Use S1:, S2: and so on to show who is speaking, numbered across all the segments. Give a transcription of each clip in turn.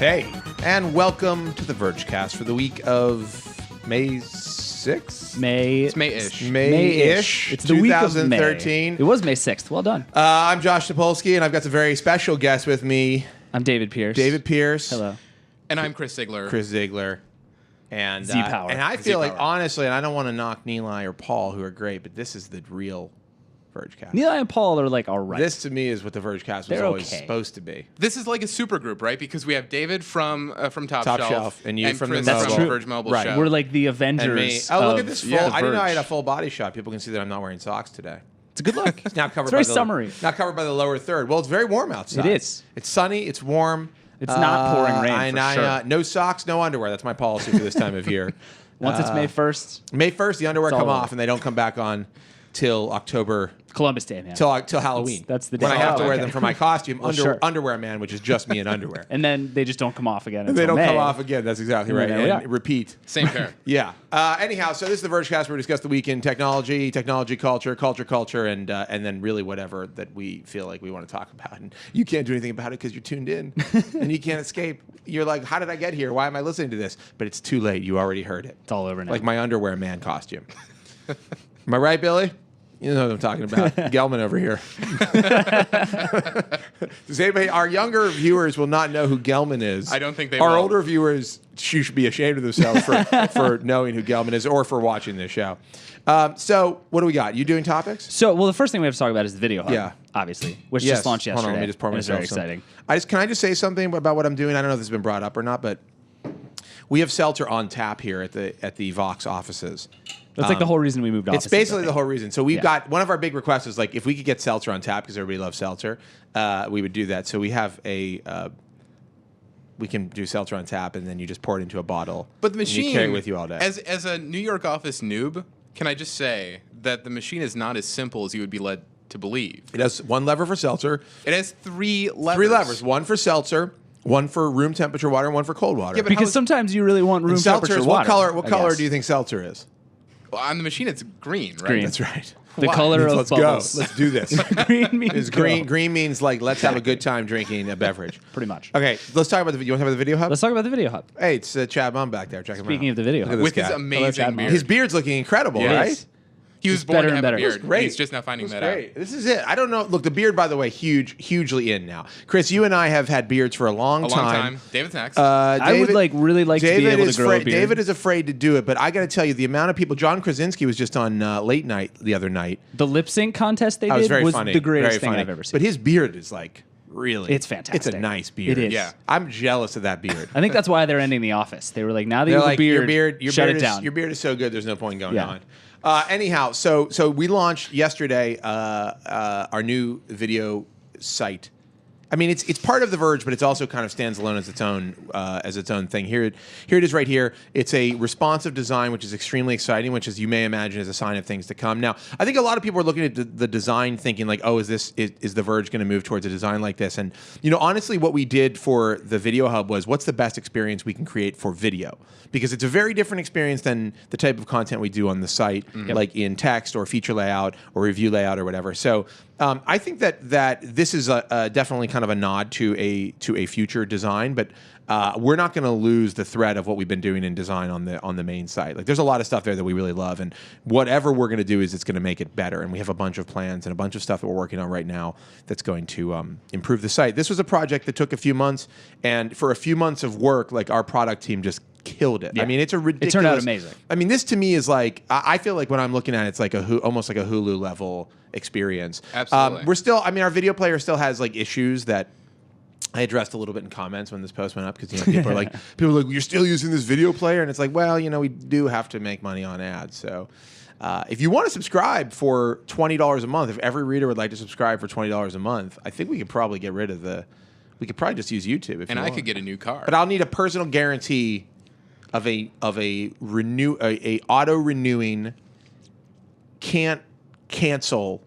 S1: Hey, and welcome to the Vergecast for the week of May 6th?
S2: It's
S3: May-ish.
S1: May-ish.
S2: It's the week of May.
S1: 2013.
S2: It was May 6th. Well done.
S1: I'm Josh Topolsky, and I've got some very special guests with me.
S2: I'm David Pierce.
S1: David Pierce.
S2: Hello.
S3: And I'm Chris Ziegler.
S1: Chris Ziegler. And
S2: Z-Power.
S1: And I feel like,
S3: Z-Power.
S1: honestly, and I don't want to knock Neeli or Paul, who are great, but this is the real Vergecast.
S2: Neil and Paul are like all right.
S1: This, to me, is what the Vergecast was
S2: They're
S1: always
S2: okay.
S1: supposed to be.
S3: This is like a super group, right? Because we have David from Top Shelf,
S1: and you from
S3: Chris
S1: the
S2: That's
S1: Mobile.
S2: true.
S3: Verge Mobile
S1: Right.
S3: Show.
S2: We're like the
S1: And
S2: Avengers.
S1: me. Oh, look
S2: of
S1: at this full.
S2: the
S1: I didn't know I had a
S2: Verge.
S1: full body shot. People can see that I'm not wearing socks today.
S2: It's a good look.
S1: It's now covered
S2: It's very
S1: by the
S2: summery.
S1: Not covered by the lower third. Well, it's very warm outside.
S2: It is.
S1: It's sunny. It's warm.
S2: It's not pouring rain, for sure.
S1: No socks, no underwear. That's my policy for this time of year.
S2: Once it's May 1st,
S1: May 1st, the underwear
S2: It's all
S1: come
S2: over.
S1: off, and they don't come back on till October.
S2: Columbus Day, man.
S1: Till Halloween.
S2: That's the day.
S1: when I have to
S2: Oh,
S1: wear
S2: okay.
S1: them for my costume.
S2: Sure.
S1: Underwear man, which is just me in underwear.
S2: And then they just don't come off again.
S1: And they
S2: until
S1: don't come
S2: May.
S1: off again. That's exactly right.
S2: there we
S1: And
S2: are.
S1: repeat.
S3: Same pair.
S1: Yeah. Anyhow, so this is the Vergecast where we discuss the week in technology, culture, and then really whatever that we feel like we want to talk about. And you can't do anything about it because you're tuned in and you can't escape. You're like, how did I get here? Why am I listening to this? But it's too late. You already heard it.
S2: It's all over now.
S1: Like my underwear man costume. Am I right, Billy? You know what I'm talking about. Gelman over here. Does anybody? Our younger viewers will not know who Gelman is.
S3: I don't think they
S1: Our
S3: will.
S1: older viewers should be ashamed of themselves for knowing who Gelman is or for watching this show. So what do we got? You doing topics?
S2: So, well, the first thing we have to talk about is the Video Hub.
S1: Yeah.
S2: Obviously, which
S1: Yes.
S2: just launched yesterday.
S1: Hold on, let me just pour
S2: and it's
S1: myself
S2: very
S1: some.
S2: exciting.
S1: Can I just say something about what I'm doing? I don't know if this has been brought up or not, but we have seltzer on tap here at the Vox offices.
S2: That's like the whole reason we moved off.
S1: It's basically the whole reason. So we've got one of our big requests is like if we could get seltzer on tap because everybody loves seltzer, we would do that. So we have we can do seltzer on tap and then you just pour it into a bottle.
S3: But the
S1: and
S3: machine,
S1: you carry it with you all day.
S3: As a New York office noob, can I just say that the machine is not as simple as you would be led to believe?
S1: It has one lever for seltzer,
S3: It has three levers.
S1: 3 levers, one for seltzer, one for room temperature water, and one for cold water.
S3: Yeah, but
S2: Because sometimes you really want room
S1: And seltzer
S2: temperature
S1: is
S2: water.
S1: what
S2: I
S1: color
S2: guess.
S1: do you think seltzer is?
S3: Well, on the machine, it's green, right?
S2: green.
S1: That's right.
S2: The
S3: Why?
S2: color of
S1: Let's
S2: bubbles.
S1: go. Let's do this.
S2: Green means
S1: It's
S2: go.
S1: green. Green means like let's have a good time drinking a beverage.
S2: Pretty much.
S1: Okay, let's talk about the. You want to talk about the video hub?
S2: Let's talk about the Video Hub.
S1: Hey, it's Chad Mum back there. Check him out.
S2: Speaking of the Video
S1: Look at
S2: Hub.
S1: this
S3: With his
S1: guy.
S3: amazing
S2: Chad
S3: beard.
S1: His beard's looking incredible,
S3: Yeah.
S1: right?
S3: He was born
S2: better
S3: to
S2: and
S3: have
S2: better.
S3: a beard.
S2: It's
S1: Great.
S3: He's just now finding
S1: It's
S3: that
S1: great.
S3: out.
S1: This is it. I don't know. Look, the beard, by the way, hugely in now. Chris, you and I have had beards for a long
S3: A
S1: time.
S3: long time. David's next.
S2: I would really like to be
S1: David
S2: able to
S1: is
S2: grow a
S1: afraid.
S2: beard.
S1: David is afraid to do it, but I got to tell you, the amount of people. John Krasinski was just on Late Night the other night.
S2: The lip sync contest they
S1: That
S2: did
S1: was very funny.
S2: the greatest
S1: very
S2: thing
S1: funny.
S2: I've ever seen.
S1: But his beard is like really.
S2: It's fantastic.
S1: It's a nice beard.
S2: It is.
S3: Yeah.
S1: I'm jealous of that beard.
S2: I think that's why they're ending The Office. They were like, now that you
S1: They're
S2: have
S1: like,
S2: a beard,
S1: your
S2: shut
S1: beard
S2: it
S1: is,
S2: down.
S1: Your beard is so good. There's no point in going
S2: Yeah.
S1: on. Anyhow, so we launched yesterday our new video site. I mean, it's part of The Verge, but it also kind of stands alone as its own thing. Here it is right here. It's a responsive design, which is extremely exciting, which, as you may imagine, is a sign of things to come. Now, I think a lot of people are looking at the design, thinking like, "Oh, is The Verge going to move towards a design like this?" And honestly, what we did for the Video Hub was, what's the best experience we can create for video? Because it's a very different experience than the type of content we do on the site, like in text or feature layout or review layout or whatever. So I think that this is definitely kind of a nod to a future design, but we're not going to lose the thread of what we've been doing in design on the main site. Like, there's a lot of stuff there that we really love, and whatever we're going to do it's going to make it better. And we have a bunch of plans and a bunch of stuff that we're working on right now that's going to improve the site. This was a project that took a few months, and for a few months of work, like, our product team just killed it.
S2: Yeah.
S1: I mean, it's a ridiculous.
S2: It turned out amazing.
S1: I mean, this to me is like, I feel like when I'm looking at it, it's like almost like a Hulu level experience.
S3: Absolutely.
S1: We're still, I mean, our video player still has like issues that I addressed a little bit in comments when this post went up, because people are like, you're still using this video player, and it's like, well, we do have to make money on ads. So if you want to subscribe for $20 a month, if every reader would like to subscribe for $20 a month, I think we could probably get rid of we could probably just use YouTube.
S3: and I could get a new car.
S1: But I'll need a personal guarantee of a auto renewing, cannot cancel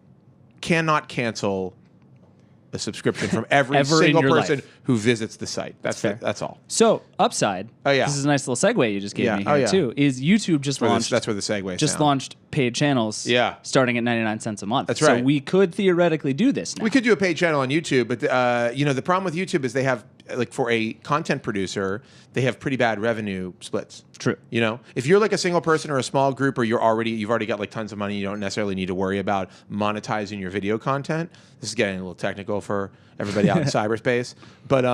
S1: a subscription from every
S2: Ever in
S1: single
S2: your
S1: person
S2: life.
S1: who visits the site. That's
S2: fair.
S1: that's all.
S2: So, upside.
S1: Oh, yeah.
S2: This is a nice little segue you just gave
S1: Yeah.
S2: me
S1: Oh,
S2: here,
S1: yeah.
S2: too. Is YouTube just launched.
S1: That's where the segue
S2: just
S1: sound.
S2: launched paid channels.
S1: Yeah.
S2: Starting at 99 cents a month.
S1: That's
S2: So
S1: right.
S2: we could theoretically do this now.
S1: We could do a paid channel on YouTube, but the problem with YouTube is they have like for a content producer, they have pretty bad revenue splits.
S2: True.
S1: You know, if you're like a single person or a small group, or you've already got like tons of money, you don't necessarily need to worry about monetizing your video content. This is getting a little technical for everybody out in cyberspace, but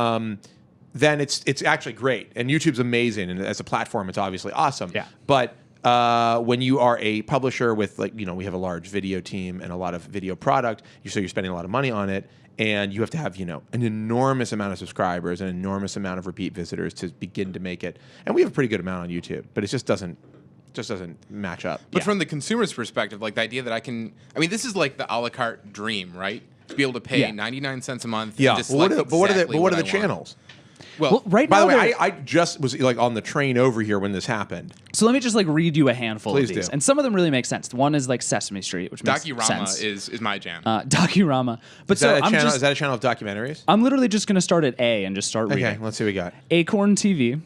S1: then it's actually great, and YouTube's amazing, and as a platform, it's obviously awesome.
S2: Yeah.
S1: But when you are a publisher with we have a large video team and a lot of video product, so you're spending a lot of money on it, and you have to have an enormous amount of subscribers, an enormous amount of repeat visitors to begin to make it. And we have a pretty good amount on YouTube, but it just doesn't match up.
S3: But from the consumer's perspective, like the idea that this is like the a la carte dream, right? To be able to pay 99 cents a month.
S1: Yeah.
S3: And just
S1: What
S3: select
S1: are
S3: exactly
S1: the
S3: what I want.
S1: channels?
S3: Well,
S2: right
S1: By
S2: now,
S1: the way,
S2: they're-
S1: I just was like on the train over here when this happened.
S2: so let me just like read you a handful
S1: Please
S2: of these,
S1: do.
S2: and some of them really make sense. One is like Sesame Street, which makes
S3: Docurama
S2: sense.
S3: is my jam.
S2: Docurama. But
S1: Is that a
S2: I'm
S1: channel?
S2: just
S1: Is that a channel of documentaries?
S2: I'm literally just gonna start at A and just start
S1: Okay,
S2: reading.
S1: let's see what we got.
S2: Acorn TV,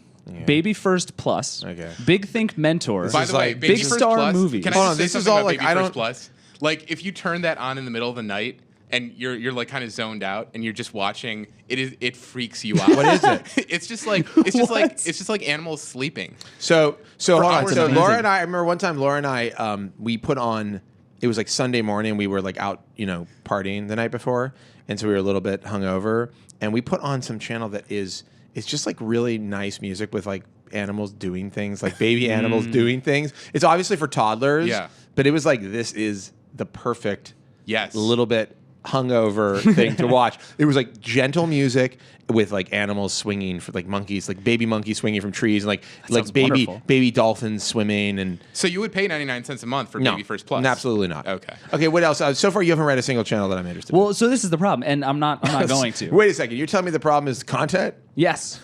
S2: Baby First Plus,
S1: Okay.
S2: Big Think Mentor,
S3: By
S1: is
S3: the way,
S1: like
S3: Baby
S2: Big
S3: First
S2: Star
S3: Plus,
S2: Movie.
S3: Can I
S1: Hold
S3: just
S1: on,
S3: say
S1: this is
S3: something
S1: all
S3: about
S1: like,
S3: Baby
S1: I
S3: First
S1: don't-
S3: Plus? Like if you turn that on in the middle of the night and you're like kind of zoned out and you're just watching, it freaks you out.
S1: What is it?
S3: It's just like animals sleeping.
S1: So hold on.
S3: hours
S1: So
S2: amazing.
S1: Laura and I remember one time Laura and I we put on, it was like Sunday morning, we were like out, partying the night before, and so we were a little bit hungover, and we put on some channel that it's just like really nice music with like animals doing things, like baby animals doing things. It's obviously for toddlers,
S3: Yeah.
S1: but it was like, this is the perfect
S3: Yes.
S1: little bit hungover thing to watch. It was like gentle music with like animals swinging, for like monkeys, like baby monkeys swinging from trees, and like
S2: sounds
S1: baby
S2: wonderful.
S1: baby dolphins swimming. And
S3: So you would pay 99 cents a month for
S1: no,
S3: Baby First Plus?
S1: absolutely not.
S3: Okay.
S1: What else? So far, you haven't read a single channel that I'm interested in.
S2: Well, so this is the problem, and I'm not going to.
S1: Wait a second. You're telling me the problem is content?
S2: Yes,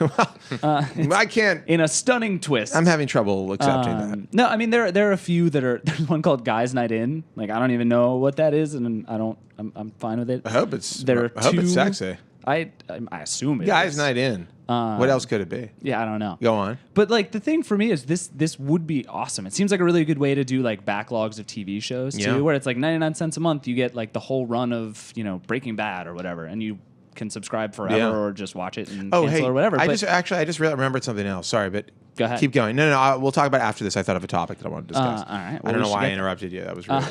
S1: I can't.
S2: in a stunning twist.
S1: I'm having trouble accepting that.
S2: No, I mean there are a few that are. There's one called Guys Night In. Like I don't even know what that is, and I'm fine with it.
S1: I hope it's.
S2: There are
S1: I hope
S2: two,
S1: it's sexy.
S2: I assume it
S1: Guys,
S2: is.
S1: night in. What else could it be?
S2: Yeah, I don't know.
S1: Go on.
S2: But like the thing for me is this would be awesome. It seems like a really good way to do like backlogs of TV shows too,
S1: Yeah.
S2: where it's like 99 cents a month. You get like the whole run of Breaking Bad or whatever, and you can subscribe forever
S1: Yeah.
S2: or just watch it and
S1: Oh,
S2: cancel
S1: hey,
S2: or whatever.
S1: I
S2: But
S1: just remembered something else. Sorry, but
S2: Go ahead.
S1: keep going. No, we'll talk about it after this. I thought of a topic that I wanted to discuss.
S2: all right.
S1: I
S2: Well,
S1: don't
S2: we
S1: know
S2: should
S1: why I
S2: get-
S1: interrupted you. That was really.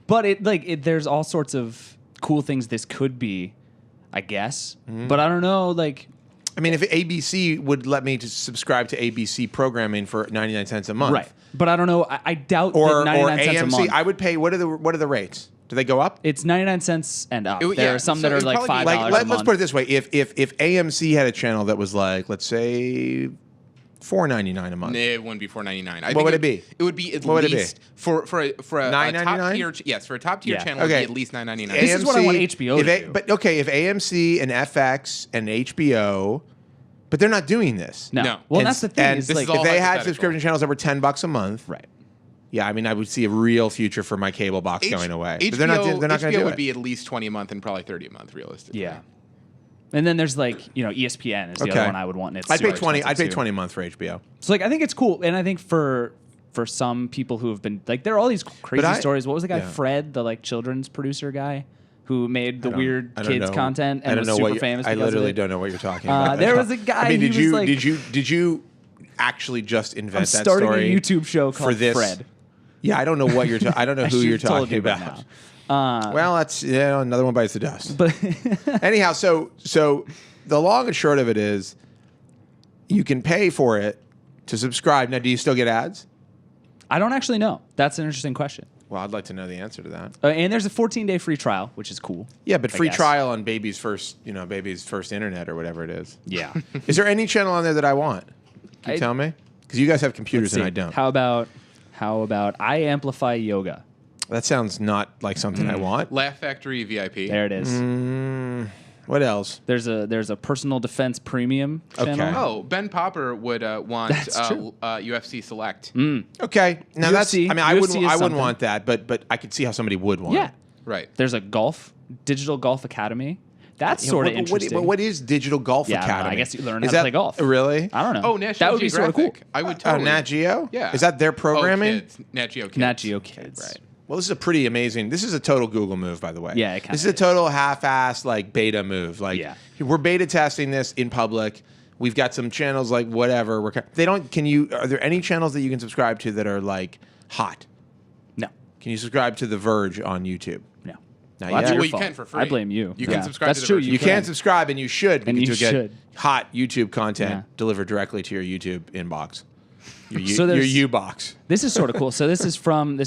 S2: But there's all sorts of cool things this could be, I guess.
S1: Mm-hmm.
S2: But I don't know, like.
S1: I mean, if ABC would let me to subscribe to ABC programming for 99 cents a month,
S2: Right. But I don't know. I doubt
S1: or
S2: that 99 cents a
S1: AMC,
S2: month.
S1: I would pay. What are the rates? Do they go up?
S2: It's 99 cents and up.
S3: It would-
S2: There
S3: yeah,
S2: are some
S3: so
S2: that
S3: it
S2: are
S3: would
S2: like
S3: probably
S2: $5
S3: be-
S1: Like
S2: a
S1: let's
S2: month.
S1: put it this way: if AMC had a channel that was like, let's say, $4.99 a month.
S3: It wouldn't be $4.99.
S1: What would it be?
S3: It would be at
S1: What would it be?
S3: least for a
S1: $9.99?
S3: top tier. Yes, for a top tier
S2: Yeah.
S3: channel, it would
S1: Okay.
S3: be at least $9.99.
S2: This is what I want HBO to do.
S1: But okay, if AMC and FX and HBO, but they're not doing this.
S2: No.
S3: No.
S2: Well,
S1: And-
S2: that's the thing.
S1: And
S2: Is
S3: this
S2: like,
S3: is all
S1: if they had
S3: hypothetical.
S1: subscription channels that were $10 a month,
S2: right.
S1: yeah, I mean, I would see a real future for my cable box going away. But
S3: HBO,
S1: they're not going to do
S3: would
S1: it.
S3: be at least 20 a month and probably 30 a month, realistically.
S2: Yeah. And then there's like, ESPN is the other one I would want. And it's
S1: I'd pay
S2: super
S1: 20. I'd pay
S2: expensive, too.
S1: 20 a month for HBO.
S2: So like I think it's cool, and I think for some people who have been like, there are all these crazy stories. What was the guy
S1: yeah.
S2: Fred, the like children's producer guy, who made the weird
S1: I don't
S2: kids
S1: know.
S2: content
S1: I
S2: and
S1: don't
S2: was
S1: know
S2: super
S1: what you-
S2: famous?
S1: I
S2: because of
S1: literally
S2: it?
S1: don't know what you're talking about.
S2: There was a guy.
S1: I mean,
S2: he
S1: did
S2: was
S1: you
S2: like,
S1: did you actually just invent
S2: I'm
S1: that
S2: starting
S1: story
S2: a YouTube show
S1: for
S2: called
S1: this?
S2: Fred.
S1: Yeah, I don't know what you're. I don't know
S2: I
S1: who you're
S2: should've told
S1: talking
S2: you by
S1: about.
S2: now.
S1: Well, that's another one bites the dust.
S2: But
S1: Anyhow, so the long and short of it is, you can pay for it to subscribe. Now, do you still get ads?
S2: I don't actually know. That's an interesting question.
S1: Well, I'd like to know the answer to that.
S2: And there's a 14-day free trial, which is cool.
S1: Yeah, but
S2: I
S1: free
S2: guess.
S1: trial on baby's first internet or whatever it is.
S2: Yeah.
S1: Is there any channel on there that I want? Can you
S2: I-
S1: tell me? Because you guys have computers
S2: Let's
S1: and
S2: see.
S1: I don't.
S2: How about I amplify yoga?
S1: That sounds not like something I want.
S3: Laugh Factory VIP.
S2: There it is.
S1: What else?
S2: There's a personal defense premium channel.
S1: Okay.
S3: Oh, Ben Popper would want
S2: That's true.
S3: UFC Select.
S1: Okay, now that's. I
S2: UFC
S1: mean, I wouldn't.
S2: is
S1: I wouldn't
S2: something.
S1: want that, but I could see how somebody would want.
S2: Yeah.
S1: it.
S3: Right.
S2: There's a digital golf academy. That's
S1: Yeah,
S2: sort of
S1: what-
S2: interesting.
S1: What is Digital Golf
S2: Yeah, I don't know.
S1: Academy?
S2: I guess you learn
S1: Is
S2: how to play golf.
S1: Really?
S2: I don't know.
S3: Oh, National
S2: That would be sort
S3: Geographic.
S2: of cool.
S3: I would
S1: Oh,
S3: totally.
S1: Nat Geo?
S3: Yeah.
S1: Is that their programming?
S3: Oh, kids. Nat Geo Kids.
S2: Nat Geo Kids.
S3: Right.
S1: Well, this is a pretty amazing. This is a total Google move, by the way.
S2: Yeah, it kinda
S1: this is a total half-ass like beta move. Like,
S2: Yeah.
S1: we're beta testing this in public. We've got some channels like whatever. They don't. Can you? Are there any channels that you can subscribe to that are like hot?
S2: No.
S1: Can you subscribe to The Verge on YouTube?
S2: No.
S1: Not
S2: Well, that's
S1: yet.
S2: your
S3: Well, you
S2: fault.
S3: can for free.
S2: I blame you.
S3: You
S2: Yeah.
S3: can subscribe
S2: That's
S3: to The
S2: true.
S3: Verge.
S1: You can subscribe, and you should.
S2: And
S1: because
S2: you
S1: you'll
S2: should.
S1: get hot YouTube content
S2: Yeah.
S1: delivered directly to your YouTube inbox.
S2: So
S1: Your
S2: there's-
S1: U-box.
S2: This is sort of cool. So this is from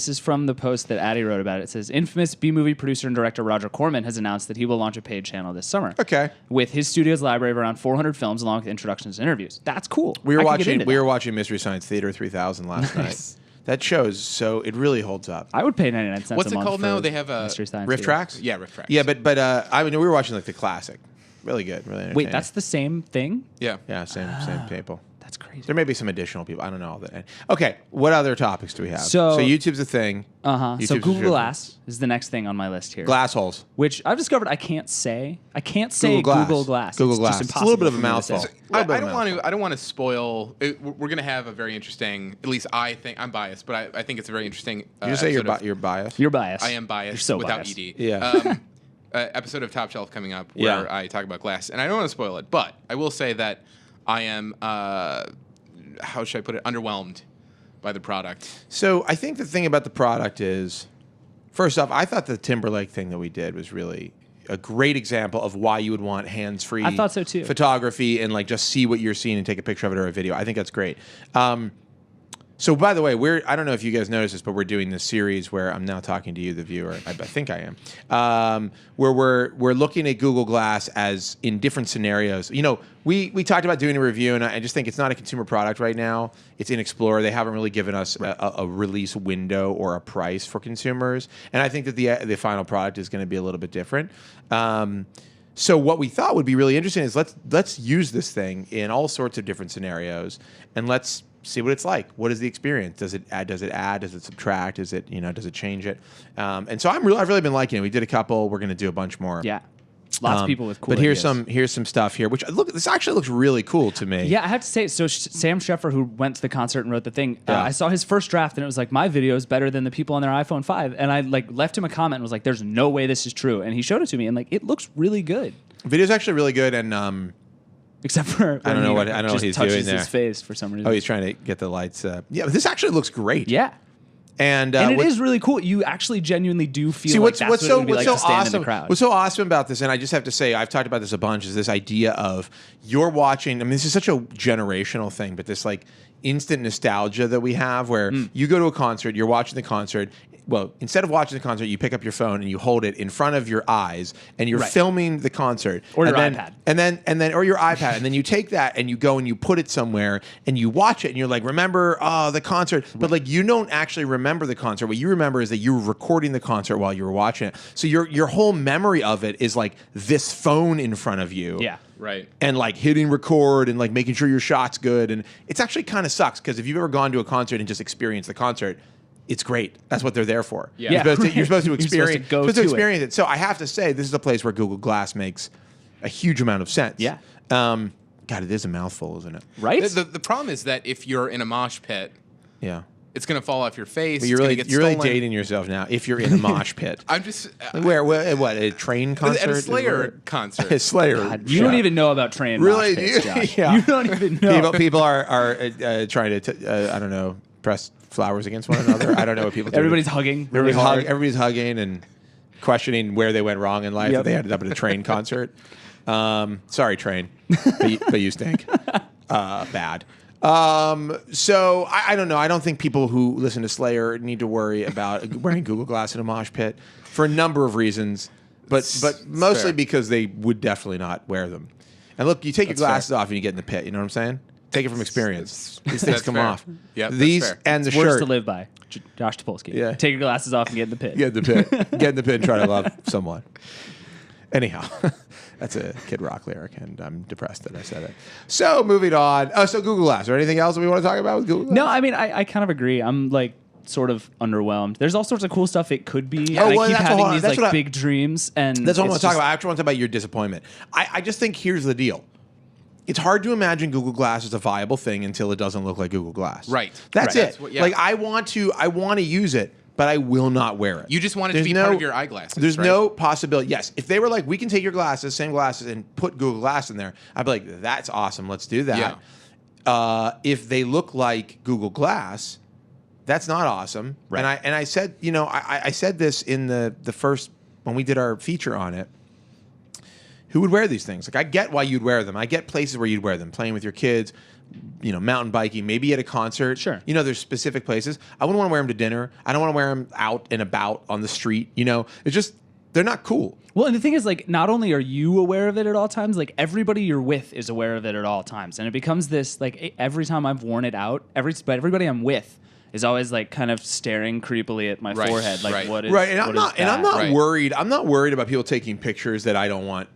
S2: the post that Addie wrote about it. It says infamous B-movie producer and director Roger Corman has announced that he will launch a paid channel this summer.
S1: Okay.
S2: With his studio's library of around 400 films, along with introductions and interviews. That's cool.
S1: We were
S2: I could get
S1: watching.
S2: into
S1: We
S2: that.
S1: were watching Mystery Science Theater 3000 last
S2: Nice.
S1: night. That shows so it really holds up.
S2: I would pay 99 cents
S3: What's
S2: a
S3: it
S2: month
S3: called
S2: for
S3: now? They have a
S2: Mystery Science
S1: Riff
S2: Theater.
S1: tracks.
S3: Yeah, Riff Tracks.
S1: Yeah, but I mean, we were watching like the classic. Really good. Really entertaining.
S2: Wait, that's the same thing?
S3: Yeah.
S1: yeah, same people.
S2: That's crazy.
S1: There may be some additional people. I don't know all that. Okay, what other topics do we have?
S2: So-
S1: YouTube's a thing.
S2: Uh-huh. So
S1: YouTube's
S2: Google
S1: subscription.
S2: Glass is the next thing on my list here.
S1: Glass holes.
S2: Which I've discovered I can't say. I can't say
S1: Google Glass.
S2: Google Glass.
S1: Google
S2: It's
S1: Glass.
S2: Just
S1: It's a little bit of a
S2: impossible for me to say.
S1: mouthful.
S3: I don't want to spoil. We're going to have a very interesting. At least I think I'm biased, but I think it's a very interesting.
S1: You just say you're
S3: episode of-
S1: you're biased.
S2: You're biased.
S3: I am biased.
S2: You're so
S3: without
S2: biased.
S3: ed.
S1: Yeah.
S3: Episode of Top Shelf coming up where
S1: Yeah.
S3: I talk about glass, and I don't want to spoil it, but I will say that I am. How should I put it? Underwhelmed by the product.
S1: So I think the thing about the product is, first off, I thought the Timberlake thing that we did was really a great example of why you would want hands-free
S2: I thought so too.
S1: photography and like just see what you're seeing and take a picture of it or a video. I think that's great. So by the way, I don't know if you guys noticed this, but we're doing this series where I'm now talking to you, the viewer. I think I am. Where we're looking at Google Glass as in different scenarios. You know, we talked about doing a review, and I just think it's not a consumer product right now. It's in Explorer. They haven't really given us a release window or a price for consumers, and I think that the final product is going to be a little bit different. So what we thought would be really interesting is let's use this thing in all sorts of different scenarios, and let's see what it's like. What is the experience? Does it add? Does it subtract? Does it change it? And so I've really been liking it. We did a couple. We're going to do a bunch more.
S2: Yeah. Lots of people with cool
S1: But here's
S2: ideas.
S1: some stuff here, which this actually looks really cool to me.
S2: Yeah, I have to say, so Sam Sheffer, who went to the concert and wrote the thing,
S1: Yeah.
S2: I saw his first draft and it was like, my video is better than the people on their iPhone 5. And I like left him a comment and was like, there's no way this is true. And he showed it to me and like, it looks really good.
S1: Video's actually really good, and
S2: Except for
S1: I don't know what
S2: just
S1: he's
S2: touches
S1: doing there.
S2: his face for some reason.
S1: he's trying to get the lights. Yeah, but this actually looks great.
S2: Yeah.
S1: and
S2: And
S1: what-
S2: it is really cool. You actually genuinely do feel
S1: See,
S2: like
S1: what's
S2: that's
S1: what's
S2: what it
S1: so
S2: would be
S1: what's
S2: like
S1: so
S2: to stand
S1: awesome?
S2: in the crowd.
S1: What's so awesome about this, and I just have to say, I've talked about this a bunch, is this idea of you're watching. I mean, this is such a generational thing, but this like instant nostalgia that we have, where you go to a concert, you're watching the concert. Well, instead of watching the concert, you pick up your phone and you hold it in front of your eyes, and you're
S2: Right.
S1: filming the concert,
S2: Or
S1: and
S2: your
S1: then,
S2: iPad.
S1: and then or your iPad, and then you take that and you go and you put it somewhere and you watch it, and you're like, remember the concert, but like you don't actually remember the concert. What you remember is that you were recording the concert while you were watching it. So your whole memory of it is like this phone in front of you.
S2: Yeah.
S3: Right.
S1: And like hitting record and like making sure your shot's good. And it's actually kind of sucks because if you've ever gone to a concert and just experienced the concert, it's great. That's what they're there for.
S3: Yeah.
S2: Yeah,
S1: You're supposed to
S2: right.
S1: experience.
S2: You're supposed to go to it.
S1: experience it. So I have to say, this is a place where Google Glass makes a huge amount of sense.
S2: Yeah.
S1: God, it is a mouthful, isn't it?
S2: Right?
S3: The problem is that if you're in a mosh pit,
S1: Yeah.
S3: it's going to fall off your face.
S1: But you're
S3: it's gonna
S1: really
S3: get
S1: you're really
S3: stolen.
S1: dating yourself now. If you're in a mosh pit,
S3: I'm just
S1: where what a train concert?
S3: at a
S1: is
S3: Slayer
S1: where-
S3: concert.
S1: A Slayer.
S2: God, you don't even know about train
S1: Really?
S2: mosh pits, Josh.
S1: Yeah.
S2: You don't even know.
S1: People are trying to I don't know, press flowers against one another. I don't know what people do.
S2: Everybody's hugging really hard.
S1: Everybody's hugging and questioning where they went wrong in life.
S2: Yep.
S1: That they ended up at a train concert. Sorry, train, but you stink. Bad. So I don't know. I don't think people who listen to Slayer need to worry about wearing Google Glass in a mosh pit for a number of reasons, but mostly
S3: fair.
S1: because they would definitely not wear them. And look, you take
S3: That's
S1: your glasses off and you get in the pit. You know what I'm saying? Take it from experience. These things
S3: That's
S1: come
S3: fair.
S1: off.
S3: Yep, that's
S1: These
S3: fair.
S1: and the
S2: Words
S1: shirt.
S2: to live by. Josh Topolsky.
S1: Yeah.
S2: Take your glasses off and get in the pit.
S1: Get in the pit. Get in the pit and try to love someone. Anyhow, that's a Kid Rock lyric, and I'm depressed that I said it. So moving on. Oh, so Google Glass. Or anything else that we want to talk about with Google Glass?
S2: No, I mean, I kind of agree. I'm like sort of underwhelmed. There's all sorts of cool stuff it could be.
S1: Oh,
S2: and
S1: well,
S2: I keep
S1: that's
S2: having
S1: what-
S2: these
S1: that's
S2: like
S1: what I-
S2: big dreams, and
S1: That's what I want
S2: it's
S1: to talk
S2: just-
S1: about. I actually want to talk about your disappointment. I just think here's the deal. It's hard to imagine Google Glass as a viable thing until it doesn't look like Google Glass.
S3: Right.
S1: That's
S3: Right.
S1: it.
S3: That's what- yeah.
S1: Like I want to use it, but I will not wear it.
S3: You just want it to be part of your eyeglasses.
S1: There's
S3: right?
S1: no possibility. Yes, if they were like, we can take your glasses, same glasses, and put Google Glass in there, I'd be like, that's awesome. Let's do that.
S3: Yeah.
S1: If they look like Google Glass, that's not awesome.
S2: Right.
S1: And I said, I said this in the first when we did our feature on it. Who would wear these things? Like, I get why you'd wear them. I get places where you'd wear them, playing with your kids, mountain biking, maybe at a concert.
S2: Sure.
S1: There's specific places. I wouldn't want to wear them to dinner. I don't want to wear them out and about on the street. It's just, they're not cool.
S2: Well, and the thing is, like, not only are you aware of it at all times, like, everybody you're with is aware of it at all times. And it becomes this, like, every time I've worn it out, everybody I'm with is always, like, kind of staring creepily at my forehead. Like, what is
S1: Right, and I'm not
S3: Right.
S1: worried. I'm not worried about people taking pictures that I don't want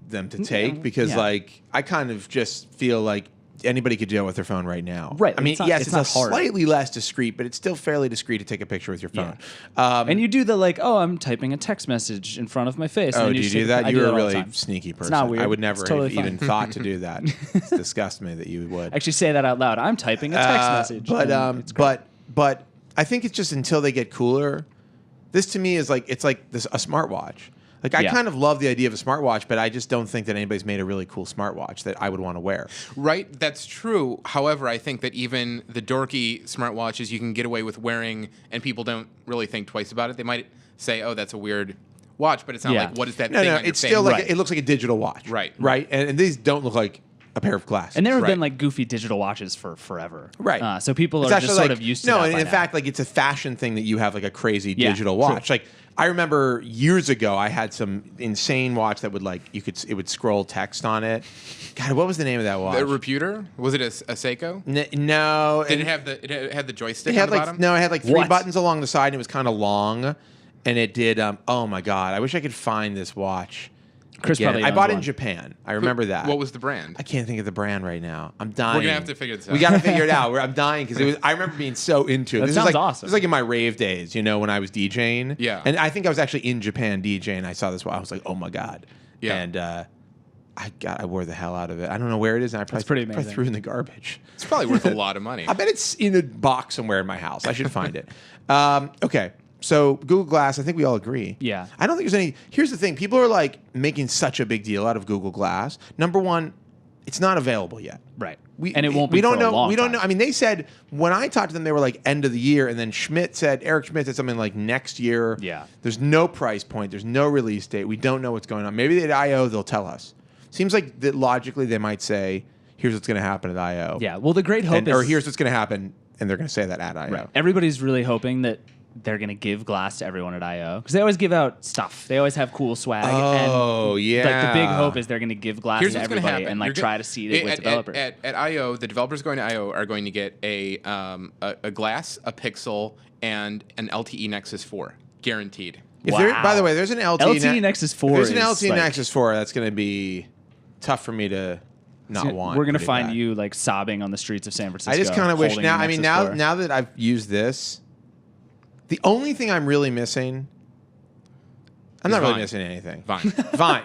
S1: them to take because, like, I kind of just feel like anybody could do it with their phone right now.
S2: Right.
S1: I mean,
S2: It's not-
S1: yes,
S2: it's
S1: it's
S2: not
S1: a
S2: hard.
S1: slightly less discreet, but it's still fairly discreet to take a picture with your phone.
S2: And you do the, like, oh, I'm typing a text message in front of my face. and
S1: Oh,
S2: then
S1: do you
S2: just
S1: do
S2: take-
S1: that?
S2: I do
S1: You're
S2: that
S1: a
S2: all the
S1: really
S2: time.
S1: sneaky person.
S2: not weird.
S1: I would never
S2: It's totally
S1: have even
S2: fine.
S1: thought to do that. It disgusts me that you would.
S2: Actually say that out loud. I'm typing a text message. and it's great.
S1: But I think it's just until they get cooler. This to me is like a smartwatch. Like, I kind of love the idea of a smartwatch, but I just don't think that anybody's made a really cool smartwatch that I would want to wear.
S3: Right, that's true. However, I think that even the dorky smartwatches you can get away with wearing, and people don't really think twice about it. They might say, "Oh, that's a weird watch," but it's not like, "What is that thing on your
S1: it's
S3: face?"
S1: still like
S2: Right.
S1: it looks like a digital watch.
S3: Right.
S1: Right. And these don't look like a pair of glasses.
S2: And there have
S3: Right.
S2: been like goofy digital watches for forever.
S1: Right.
S2: So people
S1: It's
S2: are
S1: actually
S2: just sort
S1: like-
S2: of used to
S1: no,
S2: that
S1: and
S2: by
S1: in
S2: now.
S1: fact, like, it's a fashion thing that you have like a crazy
S2: Yeah,
S1: digital
S2: true.
S1: watch. Like, I remember years ago, I had some insane watch that would it would scroll text on it. God, what was the name of that watch?
S3: The Reputer? Was it a Seiko?
S1: No.
S3: Did
S1: and
S3: it had the joystick
S1: it had
S3: on the
S1: like
S3: bottom?
S1: no, it had like 3
S2: What?
S1: buttons along the side, and it was kind of long, and it did. Oh my God, I wish I could find this watch.
S2: Chris
S1: again.
S2: probably
S1: I
S2: owns
S1: bought it in
S2: one.
S1: Japan. I remember that.
S3: What was the brand?
S1: I can't think of the brand right now. I'm dying.
S3: We're gonna have to figure this out.
S1: We got to figure it out. I'm dying because it was. I remember being so into it.
S2: That
S1: This
S2: sounds
S1: was like,
S2: awesome.
S1: This was like in my rave days, when I was DJing.
S3: Yeah.
S1: And I think I was actually in Japan DJing. I saw this. I was like, oh my God.
S3: Yeah.
S1: And I wore the hell out of it. I don't know where it is. And I probably,
S2: pretty
S1: probably
S2: amazing.
S1: threw it in the garbage.
S3: It's probably worth a lot of money.
S1: I bet it's in a box somewhere in my house. I should find it. Okay. So Google Glass, I think we all agree.
S2: Yeah.
S1: I don't think there's any. Here's the thing: people are like making such a big deal out of Google Glass. Number one, it's not available yet.
S2: Right. And it won't be
S1: We don't
S2: for a
S1: know.
S2: long
S1: We don't
S2: time.
S1: know. I mean, they said when I talked to them, they were like end of the year, and then Eric Schmidt said something like next year.
S2: Yeah.
S1: There's no price point. There's no release date. We don't know what's going on. Maybe at I/O they'll tell us. Seems like that logically they might say, "Here's what's going to happen at I/O."
S2: Yeah. Well, the great hope is,
S1: or here's what's going to happen, and they're going to say that at I/O.
S2: right. Everybody's really hoping that they're going to give glass to everyone at I/O because they always give out stuff. They always have cool swag.
S1: Oh,
S2: and
S1: yeah.
S2: Like the big hope is they're going to give glass
S3: Here's
S2: to
S3: what's going to
S2: everybody
S3: happen.
S2: and like
S3: You're
S2: try
S3: go-
S2: to seed it with
S3: at,
S2: developers.
S3: At I/O, the developers going to I/O are going to get a glass, a Pixel, and an LTE Nexus 4, guaranteed.
S1: By the way, there's an LTE,
S2: LTE Nexus 4
S1: If there's an
S2: is,
S1: LTE
S2: like-
S1: Nexus 4, that's going to be tough for me to not want.
S2: We're going to
S1: pretty
S2: find
S1: bad.
S2: you like sobbing on the streets of San Francisco.
S1: I just kind of wish
S2: holding
S1: now.
S2: a
S1: I mean,
S2: Nexus 4.
S1: now that I've used this, the only thing I'm really missing. I'm not really
S3: Vine.
S1: missing anything.
S3: Vine.
S1: Vine.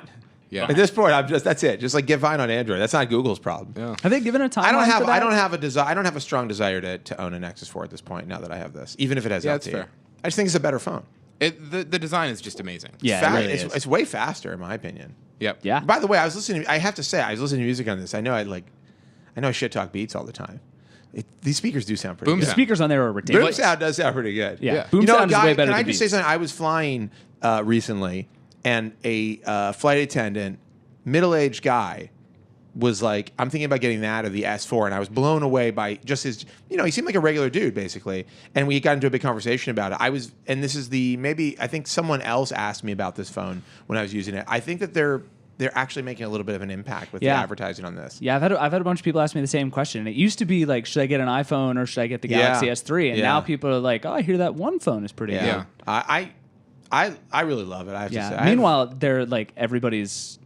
S3: Yeah.
S1: At this point, that's it. Just like get Vine on Android. That's not Google's problem.
S3: Yeah.
S2: Have they given a timeline
S1: I don't have.
S2: for that?
S1: I don't have a desire. I don't have a strong desire to own a Nexus 4 at this point. Now that I have this, even if it has
S3: Yeah,
S1: LTE,
S3: that's fair.
S1: I just think it's a better phone.
S3: The design is just amazing.
S2: Yeah, it really is.
S1: It's way faster in my opinion.
S3: Yep.
S2: Yeah.
S1: By the way, I was listening. I have to say, I was listening to music on this. I know I shit talk Beats all the time. These speakers do sound pretty
S3: Boom
S1: good.
S2: The speakers on there are ridiculous.
S1: Boom sound does sound pretty good.
S2: Yeah. Boom sound is way better
S1: Can I
S2: than
S1: just say
S2: Beats.
S1: something? I was flying recently, and a flight attendant, middle-aged guy, was like, I'm thinking about getting that or the S4, and I was blown away by just his, he seemed like a regular dude, basically, and we got into a big conversation about it. And this is I think someone else asked me about this phone when I was using it. I think that they're actually making a little bit of an impact with the advertising on this.
S2: Yeah, I've had a bunch of people ask me the same question. And it used to be like, should I get an iPhone or should I get the Galaxy S3? And now people are like, oh, I hear that one phone is pretty good.
S3: Yeah.
S1: I really love it. I have to say.
S2: Meanwhile, they're like everybody's